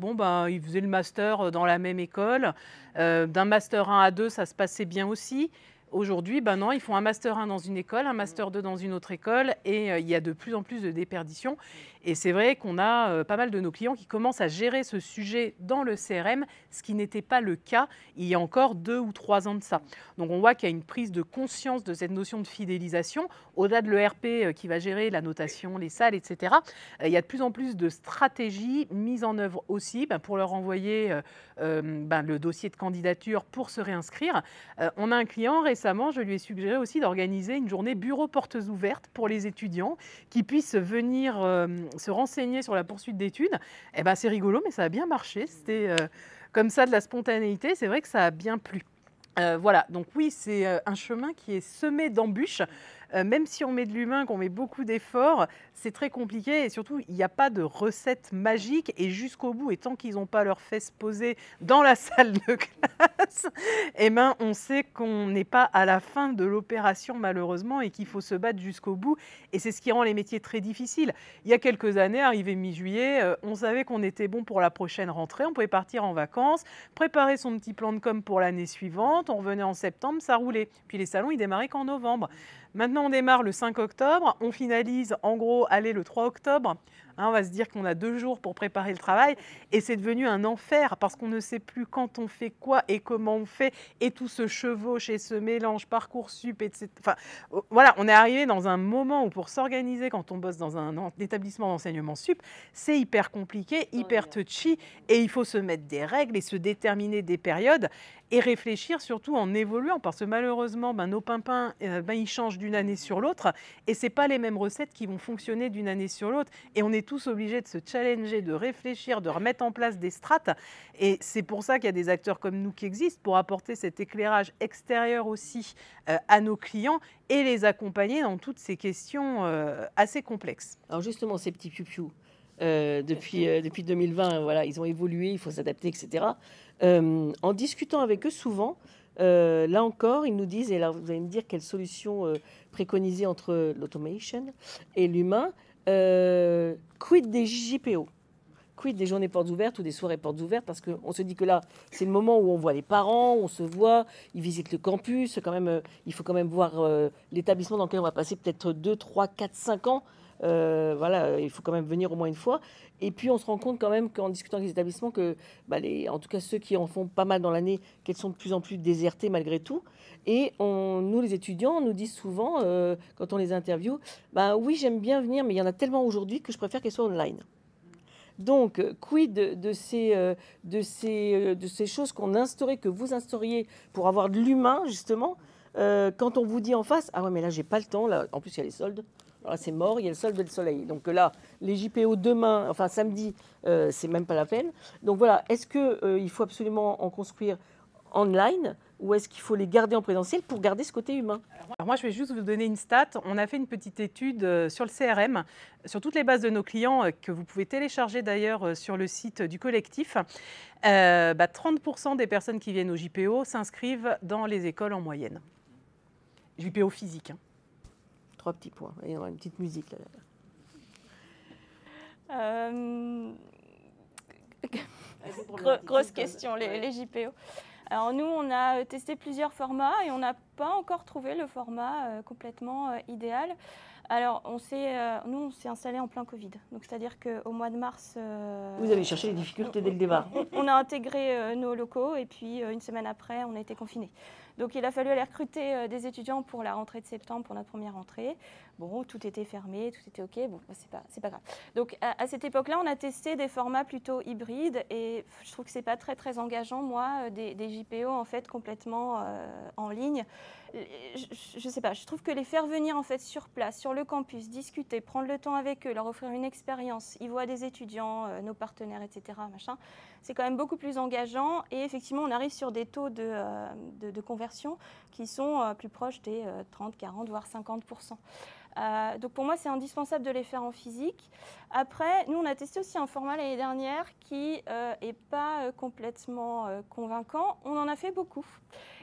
Ils faisaient le master dans la même école. D'un master 1 à 2, ça se passait bien aussi. Aujourd'hui, non, ils font un master 1 dans une école, un master 2 dans une autre école, et il y a de plus en plus de déperditions. Et c'est vrai qu'on a pas mal de nos clients qui commencent à gérer ce sujet dans le CRM, ce qui n'était pas le cas il y a encore 2 ou 3 ans de ça. Donc on voit qu'il y a une prise de conscience de cette notion de fidélisation. Au-delà de l'ERP qui va gérer la notation, les salles, etc., il y a de plus en plus de stratégies mises en œuvre aussi pour leur envoyer le dossier de candidature pour se réinscrire. On a un client récemment, je lui ai suggéré aussi d'organiser une journée bureau portes ouvertes pour les étudiants qui puissent venir se renseigner sur la poursuite d'études. C'est rigolo, mais ça a bien marché. C'était comme ça de la spontanéité. C'est vrai que ça a bien plu. Voilà, donc oui, c'est un chemin qui est semé d'embûches. Même si on met de l'humain, qu'on met beaucoup d'efforts, c'est très compliqué et surtout, il n'y a pas de recette magique et jusqu'au bout, et tant qu'ils n'ont pas leurs fesses posées dans la salle de classe, on sait qu'on n'est pas à la fin de l'opération malheureusement et qu'il faut se battre jusqu'au bout et c'est ce qui rend les métiers très difficiles. Il y a quelques années, arrivé mi-juillet, on savait qu'on était bon pour la prochaine rentrée, on pouvait partir en vacances, préparer son petit plan de com pour l'année suivante, on revenait en septembre, ça roulait. Puis les salons, ils démarraient qu'en novembre. Maintenant, on démarre le 5 octobre, on finalise en gros, le 3 octobre. On va se dire qu'on a 2 jours pour préparer le travail et c'est devenu un enfer parce qu'on ne sait plus quand on fait quoi et comment on fait et tout se chevauche et se mélange, Parcoursup, etc. Enfin, voilà, on est arrivé dans un moment où pour s'organiser quand on bosse dans un établissement d'enseignement sup, c'est hyper compliqué, hyper touchy et il faut se mettre des règles et se déterminer des périodes et réfléchir surtout en évoluant parce que malheureusement, nos pimpins, ils changent d'une année sur l'autre et ce n'est pas les mêmes recettes qui vont fonctionner d'une année sur l'autre et on est tous obligés de se challenger, de réfléchir, de remettre en place des strates. Et c'est pour ça qu'il y a des acteurs comme nous qui existent pour apporter cet éclairage extérieur aussi à nos clients et les accompagner dans toutes ces questions assez complexes. Alors justement, ces petits piou-piou, depuis 2020, voilà, ils ont évolué, il faut s'adapter, etc. En discutant avec eux souvent, là encore, ils nous disent, et là vous allez me dire quelle solution préconiser entre l'automation et l'humain. Quid des JPO? Quid des journées portes ouvertes ou des soirées portes ouvertes? Parce qu'on se dit que là, c'est le moment où on voit les parents, on se voit, ils visitent le campus. Quand même, il faut quand même voir l'établissement dans lequel on va passer peut-être 2, 3, 4, 5 ans. Voilà, il faut quand même venir au moins une fois. Et puis, on se rend compte quand même qu'en discutant avec les établissements, que, en tout cas ceux qui en font pas mal dans l'année, qu'elles sont de plus en plus désertées malgré tout. Et nous, les étudiants, on nous dit souvent, quand on les interviewe, oui, j'aime bien venir, mais il y en a tellement aujourd'hui que je préfère qu'elles soient online. Donc, quid de ces choses qu'on instaurait, que vous instauriez pour avoir de l'humain, justement, quand on vous dit en face, ah ouais, mais là, j'ai pas le temps, là, en plus, il y a les soldes. Alors là, c'est mort, il y a le solde de le soleil. Donc là, les JPO demain, enfin samedi, c'est même pas la peine. Donc voilà, est-ce qu'il faut absolument en construire online ou est-ce qu'il faut les garder en présentiel pour garder ce côté humain? Alors moi, je vais juste vous donner une stat. On a fait une petite étude sur le CRM, sur toutes les bases de nos clients, que vous pouvez télécharger d'ailleurs sur le site du collectif. 30% des personnes qui viennent au JPO s'inscrivent dans les écoles en moyenne. JPO physique. 3 petits points. Il y aura une petite musique là. Grosse question, les JPO. Alors nous, on a testé plusieurs formats et on n'a pas encore trouvé le format complètement idéal. Alors, nous, on s'est installé en plein Covid. Donc, c'est-à-dire qu'au mois de mars... Vous avez cherché les difficultés dès le départ. On a intégré nos locaux et puis une semaine après, on a été confinés. Donc, il a fallu aller recruter des étudiants pour la rentrée de septembre, pour notre première rentrée. Bon, tout était fermé, tout était OK. Bon, c'est pas grave. Donc, à cette époque-là, on a testé des formats plutôt hybrides et je trouve que c'est pas très, très engageant, moi, des JPO, en fait, complètement en ligne. Je sais pas, je trouve que les faire venir en fait sur place, sur le campus, discuter, prendre le temps avec eux, leur offrir une expérience, ils voient des étudiants, nos partenaires, etc. machin, c'est quand même beaucoup plus engageant et effectivement on arrive sur des taux de conversion qui sont plus proches des 30, 40, voire 50%. Donc pour moi, c'est indispensable de les faire en physique. Après, nous, on a testé aussi un format l'année dernière qui n'est pas complètement convaincant. On en a fait beaucoup.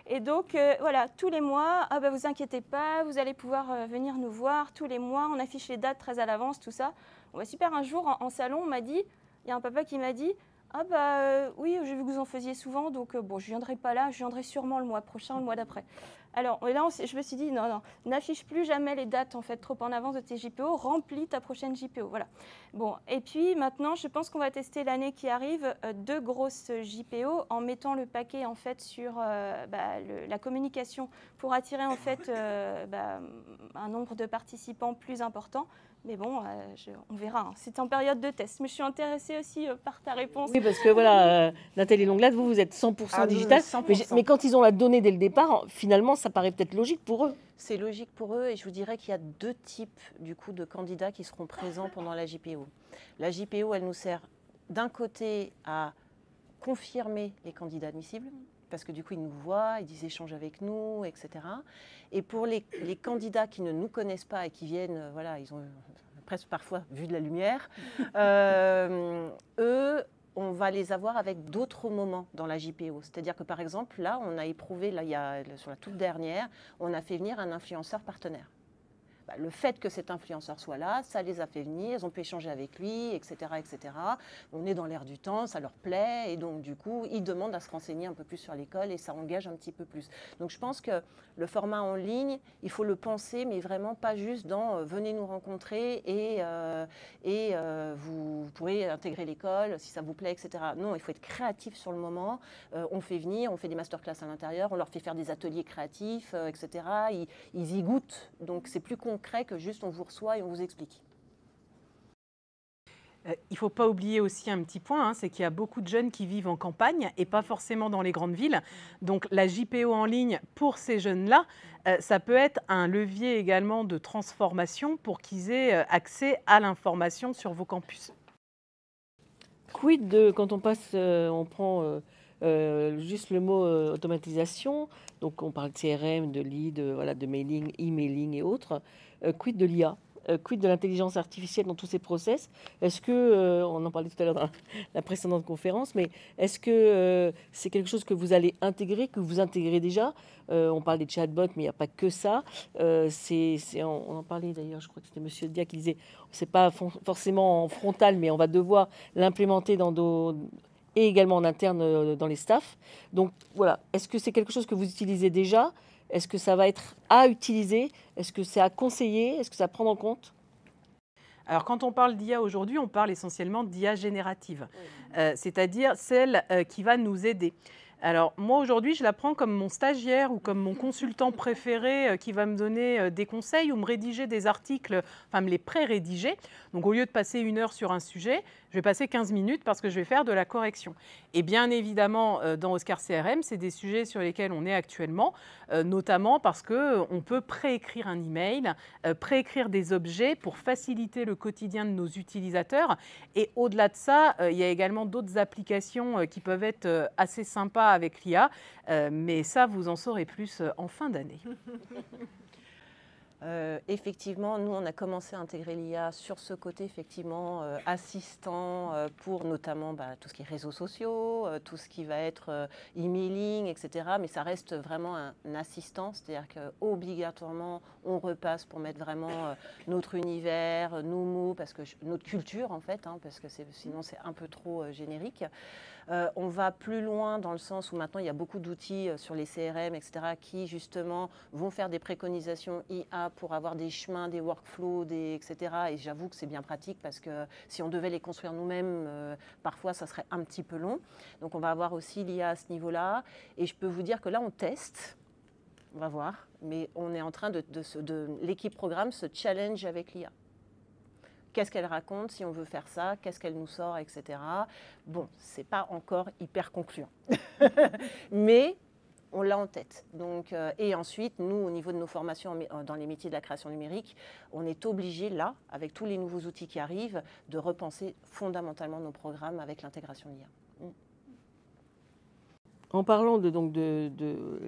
Et donc, voilà, tous les mois, ah bah, vous inquiétez pas, vous allez pouvoir venir nous voir tous les mois. On affiche les dates très à l'avance, tout ça. Bon, bah, super, un jour, en salon, on m'a dit, il y a un papa qui m'a dit, ah bah oui, j'ai vu que vous en faisiez souvent, donc bon, je ne viendrai pas là, je viendrai sûrement le mois prochain, le mois d'après. Alors là, je me suis dit, non, n'affiche plus jamais les dates en fait trop en avance de tes JPO, remplis ta prochaine JPO, voilà. Bon, et puis maintenant, je pense qu'on va tester l'année qui arrive 2 grosses JPO en mettant le paquet en fait sur la communication pour attirer en fait un nombre de participants plus important. Mais bon, on verra. Hein. C'est en période de test. Mais je suis intéressée aussi par ta réponse. Oui, parce que voilà, Nathalie Longlade, vous êtes 100% digital. 100%. Mais quand ils ont la donnée dès le départ, finalement, ça paraît peut-être logique pour eux. C'est logique pour eux et je vous dirais qu'il y a 2 types du coup, de candidats qui seront présents pendant la JPO. La JPO, elle nous sert d'un côté à confirmer les candidats admissibles, parce que du coup, ils nous voient, ils échangent avec nous, etc. Et pour les candidats qui ne nous connaissent pas et qui viennent, voilà, ils ont presque parfois vu de la lumière, eux, on va les avoir avec d'autres moments dans la JPO. C'est-à-dire que par exemple, là, on a éprouvé, là, sur la toute dernière, on a fait venir un influenceur partenaire. Le fait que cet influenceur soit là, ça les a fait venir, ils ont pu échanger avec lui, etc., etc. On est dans l'air du temps, ça leur plaît, et donc du coup, ils demandent à se renseigner un peu plus sur l'école et ça engage un petit peu plus. Donc je pense que le format en ligne, il faut le penser, mais vraiment pas juste dans venez nous rencontrer et vous pourrez intégrer l'école si ça vous plaît, etc. Non, il faut être créatif sur le moment. On fait venir, on fait des masterclass à l'intérieur, on leur fait faire des ateliers créatifs, etc. Ils y goûtent, donc c'est plus concret que juste on vous reçoit et on vous explique. Il ne faut pas oublier aussi un petit point, c'est qu'il y a beaucoup de jeunes qui vivent en campagne et pas forcément dans les grandes villes. Donc la JPO en ligne, pour ces jeunes-là, ça peut être un levier également de transformation pour qu'ils aient accès à l'information sur vos campus. Quid de, quand on passe, on prend juste le mot automatisation, donc on parle de CRM, de lead, de mailing, emailing et autres, quid de l'IA, quid de l'intelligence artificielle dans tous ces process? Est-ce que, on en parlait tout à l'heure dans la précédente conférence, mais est-ce que c'est quelque chose que vous allez intégrer, que vous intégrez déjà? On parle des chatbots, mais il n'y a pas que ça. On en parlait d'ailleurs, je crois que c'était Monsieur Dia qui disait, c'est pas forcément en frontal, mais on va devoir l'implémenter dans et également en interne dans les staffs. Donc voilà, est-ce que c'est quelque chose que vous utilisez déjà? Est-ce que ça va être à utiliser? Est-ce que c'est à conseiller? Est-ce que ça à prendre en compte? Alors, quand on parle d'IA aujourd'hui, on parle essentiellement d'IA générative, c'est-à-dire celle qui va nous aider. Alors, moi, aujourd'hui, je la prends comme mon stagiaire ou comme mon consultant préféré qui va me donner des conseils ou me rédiger des articles, enfin, me les pré-rédiger. Donc, au lieu de passer 1 heure sur un sujet, je vais passer 15 minutes parce que je vais faire de la correction. Et bien évidemment, dans Oscar CRM, c'est des sujets sur lesquels on est actuellement, notamment parce qu'on peut préécrire un email, préécrire des objets pour faciliter le quotidien de nos utilisateurs. Et au-delà de ça, il y a également d'autres applications qui peuvent être assez sympas avec l'IA, mais ça, vous en saurez plus en fin d'année. Effectivement, nous, on a commencé à intégrer l'IA sur ce côté, effectivement, assistant pour notamment tout ce qui est réseaux sociaux, tout ce qui va être emailing, etc. Mais ça reste vraiment un assistant, c'est-à-dire qu'obligatoirement, on repasse pour mettre vraiment notre univers, nos mots, parce que notre culture, en fait, parce que sinon, c'est un peu trop générique. On va plus loin dans le sens où maintenant il y a beaucoup d'outils sur les CRM, etc., qui justement vont faire des préconisations IA pour avoir des chemins, des workflows, etc. Et j'avoue que c'est bien pratique parce que si on devait les construire nous-mêmes, parfois ça serait un petit peu long. Donc on va avoir aussi l'IA à ce niveau-là. Et je peux vous dire que là, on teste. On va voir. Mais on est en train l'équipe programme se challenge avec l'IA. Qu'est-ce qu'elle raconte si on veut faire ça, qu'est-ce qu'elle nous sort, etc. Bon, ce n'est pas encore hyper concluant. Mais on l'a en tête. Donc, et ensuite, nous, au niveau de nos formations dans les métiers de la création numérique, on est obligé, là, avec tous les nouveaux outils qui arrivent, de repenser fondamentalement nos programmes avec l'intégration de l'IA. En parlant de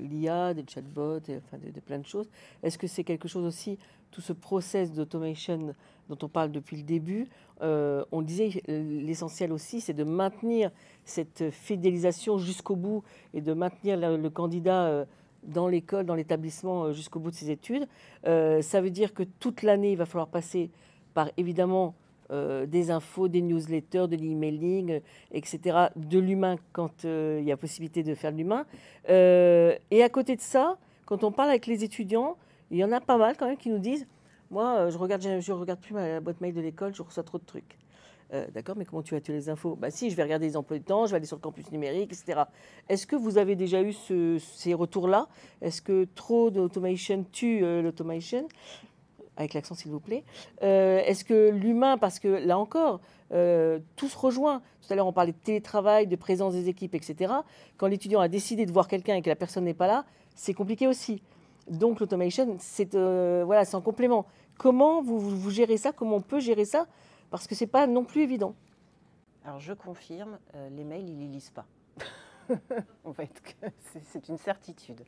l'IA, des chatbots, de plein de choses, est-ce que c'est quelque chose aussi, tout ce process d'automation dont on parle depuis le début, on disait l'essentiel aussi, c'est de maintenir cette fidélisation jusqu'au bout et de maintenir le candidat dans l'école, dans l'établissement jusqu'au bout de ses études. Ça veut dire que toute l'année, il va falloir passer par, évidemment, des infos, des newsletters, de l'emailing, etc., de l'humain quand il y a possibilité de faire de l'humain. Et à côté de ça, quand on parle avec les étudiants, il y en a pas mal quand même qui nous disent « Moi, je regarde plus ma boîte mail de l'école, je reçois trop de trucs. » D'accord, mais comment tu as les infos? Bah si, je vais regarder les emplois du temps, je vais aller sur le campus numérique, etc. Est-ce que vous avez déjà eu ces retours-là? Est-ce que trop d'automation tue l'automation? Avec l'accent s'il vous plaît. Est-ce que l'humain, parce que là encore, tout se rejoint. Tout à l'heure, on parlait de télétravail, de présence des équipes, etc. Quand l'étudiant a décidé de voir quelqu'un et que la personne n'est pas là, c'est compliqué aussi. Donc l'automation, c'est en complément. Comment vous gérez ça? Comment on peut gérer ça? Parce que ce n'est pas non plus évident. Alors je confirme, les mails, ils ne les lisent pas. C'est une certitude.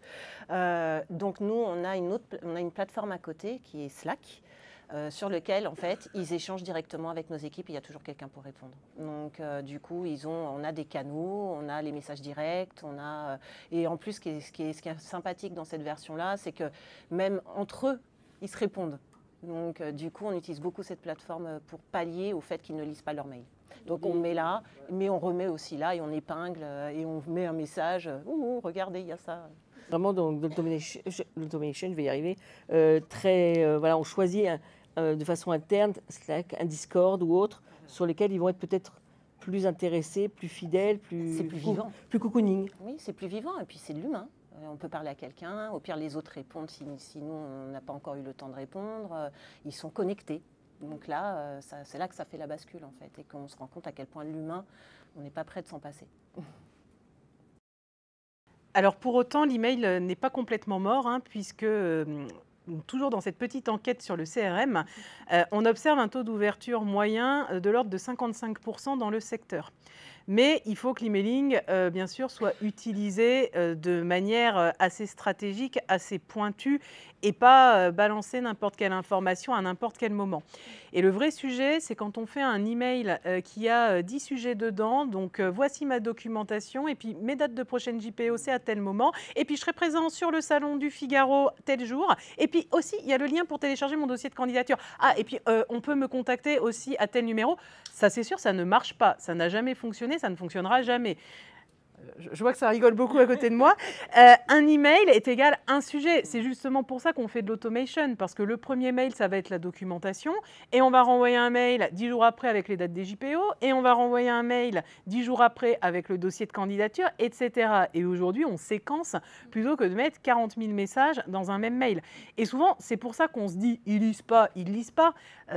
Donc nous, on a une plateforme à côté qui est Slack, sur lequel en fait ils échangent directement avec nos équipes. Il y a toujours quelqu'un pour répondre. Donc du coup, on a des canaux, on a les messages directs, et en plus, ce qui est sympathique dans cette version-là, c'est que même entre eux, ils se répondent. Donc du coup, on utilise beaucoup cette plateforme pour pallier au fait qu'ils ne lisent pas leurs mails. Donc on met là, mais on remet aussi là et on épingle et on met un message. Regardez, il y a ça. Vraiment, donc l'automation, je vais y arriver. On choisit de façon interne Slack, un Discord ou autre, sur lesquels ils vont être peut-être plus intéressés, plus fidèles, plus vivant, plus cocooning. Oui, c'est plus vivant et puis c'est de l'humain. On peut parler à quelqu'un, au pire les autres répondent si nous on n'a pas encore eu le temps de répondre. Ils sont connectés. Donc là, c'est là que ça fait la bascule en fait et qu'on se rend compte à quel point l'humain, on n'est pas prêt de s'en passer. Alors pour autant, l'email n'est pas complètement mort, puisque toujours dans cette petite enquête sur le CRM, on observe un taux d'ouverture moyen de l'ordre de 55% dans le secteur. Mais il faut que l'emailing, bien sûr, soit utilisé de manière assez stratégique, assez pointue, et pas balancer n'importe quelle information à n'importe quel moment. Et le vrai sujet, c'est quand on fait un email qui a 10 sujets dedans, donc voici ma documentation, et puis mes dates de prochaine JPOC à tel moment, et puis je serai présent sur le salon du Figaro tel jour, et puis aussi, il y a le lien pour télécharger mon dossier de candidature. Ah, et puis on peut me contacter aussi à tel numéro. Ça, c'est sûr, ça ne marche pas. Ça n'a jamais fonctionné, ça ne fonctionnera jamais. Je vois que ça rigole beaucoup à côté de moi. Un email est égal à un sujet. C'est justement pour ça qu'on fait de l'automation, parce que le premier mail, ça va être la documentation, et on va renvoyer un mail 10 jours après avec les dates des JPO, et on va renvoyer un mail 10 jours après avec le dossier de candidature, etc. Et aujourd'hui, on séquence plutôt que de mettre 40 000 messages dans un même mail. Et souvent, c'est pour ça qu'on se dit « ils lisent pas ».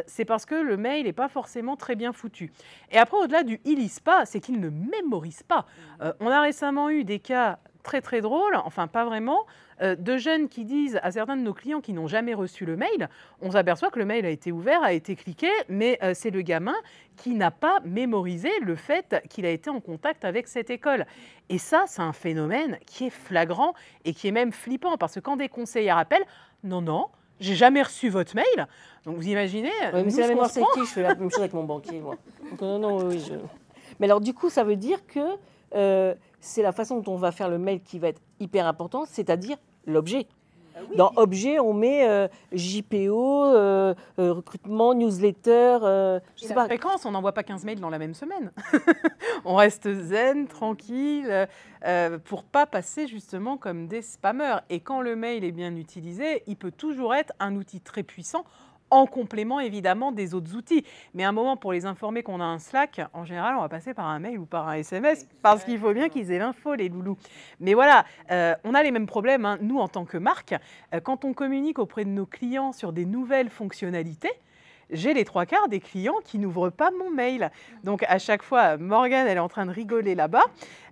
C'est parce que le mail n'est pas forcément très bien foutu. Et après, au-delà du « ils lisent pas », c'est qu'ils ne mémorisent pas. On a récemment eu des cas très très drôles, enfin pas vraiment, de jeunes qui disent à certains de nos clients qui n'ont jamais reçu le mail, on s'aperçoit que le mail a été ouvert, a été cliqué, mais c'est le gamin qui n'a pas mémorisé le fait qu'il a été en contact avec cette école. Et ça, c'est un phénomène qui est flagrant et qui est même flippant, parce que quand des conseillers rappellent « non, j'ai jamais reçu votre mail », donc vous imaginez... Oui, mais c'est la mémoire sélective, je fais la même chose avec mon banquier, moi. Donc, Mais alors du coup, ça veut dire que c'est la façon dont on va faire le mail qui va être hyper important, c'est-à-dire l'objet. Oui. Dans objet, on met JPO, recrutement, newsletter, je Et sais la pas. fréquence, on n'envoie pas 15 mails dans la même semaine. On reste zen, tranquille, pour pas passer justement comme des spammers. Et quand le mail est bien utilisé, il peut toujours être un outil très puissant en complément évidemment des autres outils. Mais à un moment, pour les informer qu'on a un Slack, en général, on va passer par un mail ou par un SMS, parce qu'il faut bien qu'ils aient l'info, les loulous. Mais voilà, on a les mêmes problèmes, hein, nous, en tant que marque. Quand on communique auprès de nos clients sur des nouvelles fonctionnalités, j'ai les 3/4 des clients qui n'ouvrent pas mon mail. Donc à chaque fois, Morgane, elle est en train de rigoler là-bas.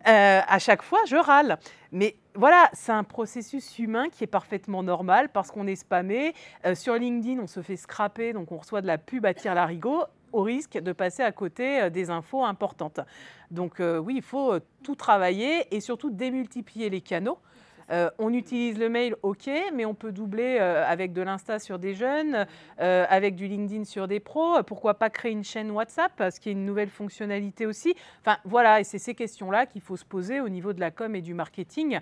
À chaque fois, je râle. Mais voilà, c'est un processus humain qui est parfaitement normal parce qu'on est spammé. Sur LinkedIn, on se fait scraper, donc on reçoit de la pub à tire-larigot au risque de passer à côté des infos importantes. Donc oui, il faut tout travailler et surtout démultiplier les canaux. On utilise le mail, ok, mais on peut doubler avec de l'Insta sur des jeunes, avec du LinkedIn sur des pros. Pourquoi pas créer une chaîne WhatsApp, parce qu'il y a une nouvelle fonctionnalité aussi. Enfin, voilà, et c'est ces questions-là qu'il faut se poser au niveau de la com et du marketing.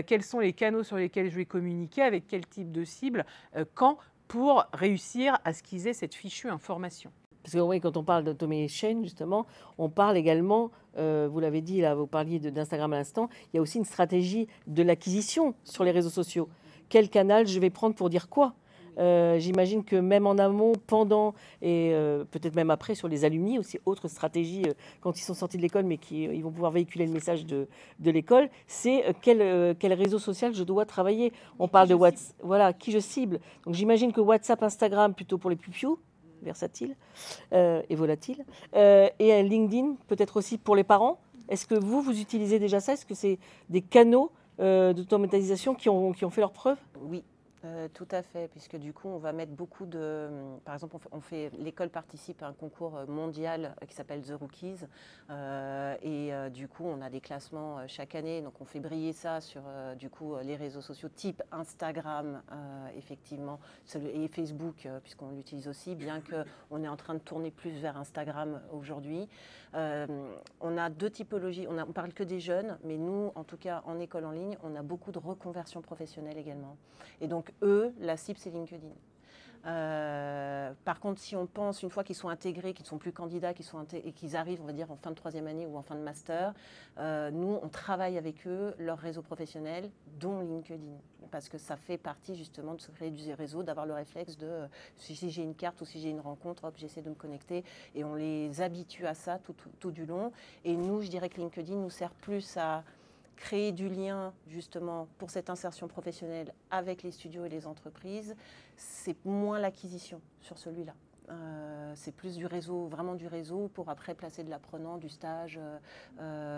Quels sont les canaux sur lesquels je vais communiquer, avec quel type de cible, quand, pour réussir à ce qu'ils aient cette fichue information. Parce que oui, quand on parle d'automation, justement, on parle également, vous l'avez dit, là, vous parliez d'Instagram à l'instant, il y a aussi une stratégie de l'acquisition sur les réseaux sociaux. Quel canal je vais prendre pour dire quoi? J'imagine que même en amont, pendant et peut-être même après sur les alumni, aussi autre stratégie quand ils sont sortis de l'école mais ils vont pouvoir véhiculer le message de l'école, c'est quel réseau social je dois travailler. On parle de WhatsApp, voilà, qui je cible. Donc j'imagine que WhatsApp, Instagram plutôt pour les pipious, versatile et volatile, et un LinkedIn peut-être aussi pour les parents. Est-ce que vous utilisez déjà ça? Est-ce que c'est des canaux d'automatisation qui ont fait leurs preuves? Oui, tout à fait, puisque du coup, on va mettre beaucoup de... Par exemple, l'école participe à un concours mondial qui s'appelle The Rookies. Du coup, on a des classements chaque année. Donc, on fait briller ça sur du coup, les réseaux sociaux type Instagram, effectivement, et Facebook, puisqu'on l'utilise aussi, bien qu'on est en train de tourner plus vers Instagram aujourd'hui. On a deux typologies. On ne parle que des jeunes, mais nous, en tout cas, en école en ligne, on a beaucoup de reconversions professionnelles également. Et donc, eux, la cible, c'est LinkedIn. Par contre, si on pense, une fois qu'ils sont intégrés, qu'ils ne sont plus candidats, et qu'ils arrivent, on va dire, en fin de 3e année ou en fin de master, nous, on travaille avec eux, leur réseau professionnel, dont LinkedIn. Parce que ça fait partie, justement, de se créer du réseau, d'avoir le réflexe de, si j'ai une carte ou si j'ai une rencontre, hop, j'essaie de me connecter. Et on les habitue à ça tout du long. Et nous, je dirais que LinkedIn nous sert plus à créer du lien justement pour cette insertion professionnelle avec les studios et les entreprises. C'est moins l'acquisition sur celui-là. C'est plus du réseau, vraiment du réseau, pour après placer de l'apprenant, du stage,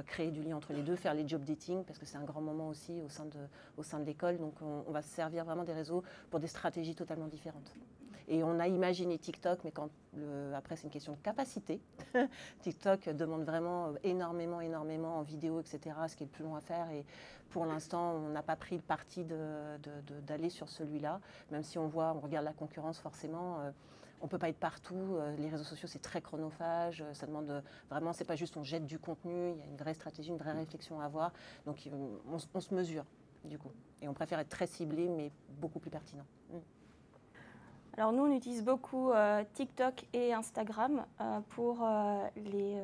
créer du lien entre les deux, faire les job dating, parce que c'est un grand moment aussi au sein de l'école. Donc on va se servir vraiment des réseaux pour des stratégies totalement différentes. Et on a imaginé TikTok, mais après c'est une question de capacité. TikTok demande vraiment énormément en vidéo, etc., ce qui est le plus long à faire. Et pour l'instant, on n'a pas pris le parti d'aller sur celui-là, même si on regarde la concurrence forcément. On ne peut pas être partout. Les réseaux sociaux, c'est très chronophage. Ça demande vraiment, c'est pas juste on jette du contenu. Il y a une vraie stratégie, une vraie réflexion à avoir. Donc on se mesure, du coup. Et on préfère être très ciblé, mais beaucoup plus pertinent. Alors nous, on utilise beaucoup TikTok et Instagram pour les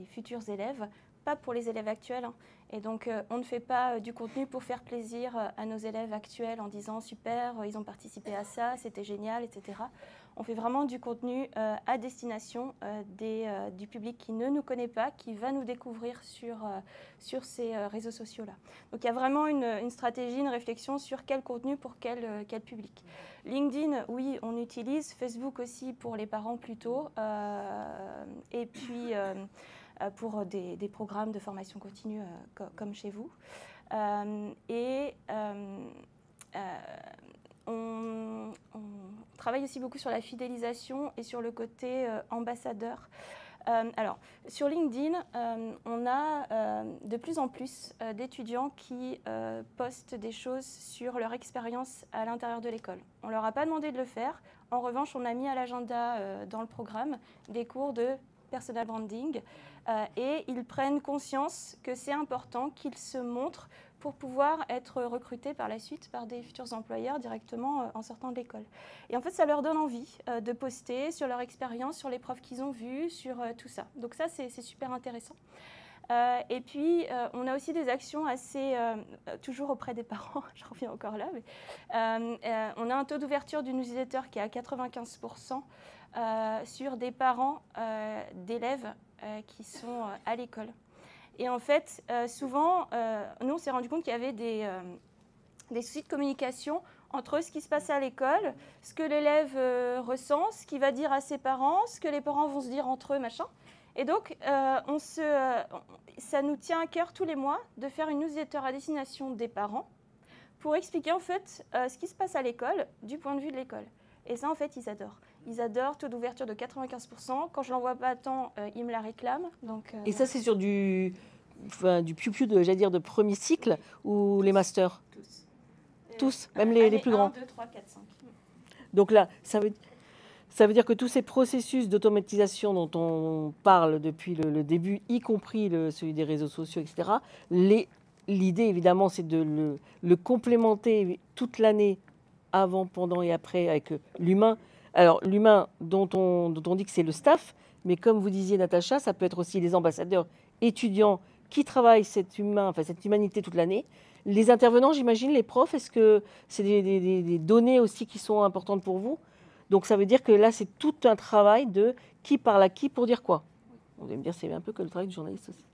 futurs élèves, pas pour les élèves actuels. Hein. Et donc, on ne fait pas du contenu pour faire plaisir à nos élèves actuels en disant « super, ils ont participé à ça, c'était génial, etc. » On fait vraiment du contenu à destination du public qui ne nous connaît pas, qui va nous découvrir sur ces réseaux sociaux-là. Donc il y a vraiment une stratégie, une réflexion sur quel contenu pour quel public. LinkedIn, oui, on utilise. Facebook aussi pour les parents plutôt. Et puis pour des programmes de formation continue comme chez vous. On travaille aussi beaucoup sur la fidélisation et sur le côté ambassadeur. Alors, sur LinkedIn, on a de plus en plus d'étudiants qui postent des choses sur leur expérience à l'intérieur de l'école. On ne leur a pas demandé de le faire. En revanche, on a mis à l'agenda dans le programme des cours de personal branding, et ils prennent conscience que c'est important qu'ils se montrent pour pouvoir être recrutés par la suite par des futurs employeurs directement en sortant de l'école. Et en fait, ça leur donne envie de poster sur leur expérience, sur les profs qu'ils ont vus, sur tout ça. Donc ça, c'est super intéressant. Et puis, on a aussi des actions assez, toujours auprès des parents, je reviens encore là, mais on a un taux d'ouverture du newsletter qui est à 95% sur des parents d'élèves qui sont à l'école. Et en fait, souvent, nous, on s'est rendu compte qu'il y avait des soucis de communication entre ce qui se passe à l'école, ce que l'élève ressent, ce qu'il va dire à ses parents, ce que les parents vont se dire entre eux, machin. Et donc, ça nous tient à cœur tous les mois de faire une newsletter à destination des parents pour expliquer en fait ce qui se passe à l'école du point de vue de l'école. Et ça, en fait, ils adorent. Ils adorent, taux d'ouverture de 95%. Quand je l'envoie pas à temps, ils me la réclament. Donc, Et ça, c'est sur du piou-piou, j'allais dire, de premier cycle ou les masters? tous. Tous, même les plus grands. 1, 2, 3, 4, 5. Donc là, ça veut dire que tous ces processus d'automatisation dont on parle depuis le début, y compris celui des réseaux sociaux, etc., l'idée, évidemment, c'est de le complémenter toute l'année, avant, pendant et après, avec l'humain. Alors, l'humain dont on dit que c'est le staff, mais comme vous disiez, Natacha, ça peut être aussi les ambassadeurs étudiants qui travaillent cette humanité toute l'année. Les intervenants, j'imagine, les profs, est-ce que c'est des données aussi qui sont importantes pour vous? Donc ça veut dire que là, c'est tout un travail de qui parle à qui pour dire quoi. Vous allez me dire, c'est un peu que le travail du journaliste aussi.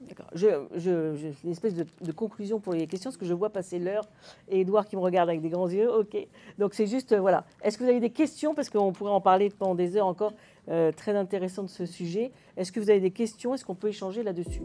D'accord. J'ai une espèce de conclusion pour les questions, parce que je vois passer l'heure et Édouard qui me regarde avec des grands yeux. OK. Donc c'est juste, voilà. Est-ce que vous avez des questions? Parce qu'on pourrait en parler pendant des heures encore, très intéressant de ce sujet. Est-ce que vous avez des questions? Est-ce qu'on peut échanger là-dessus?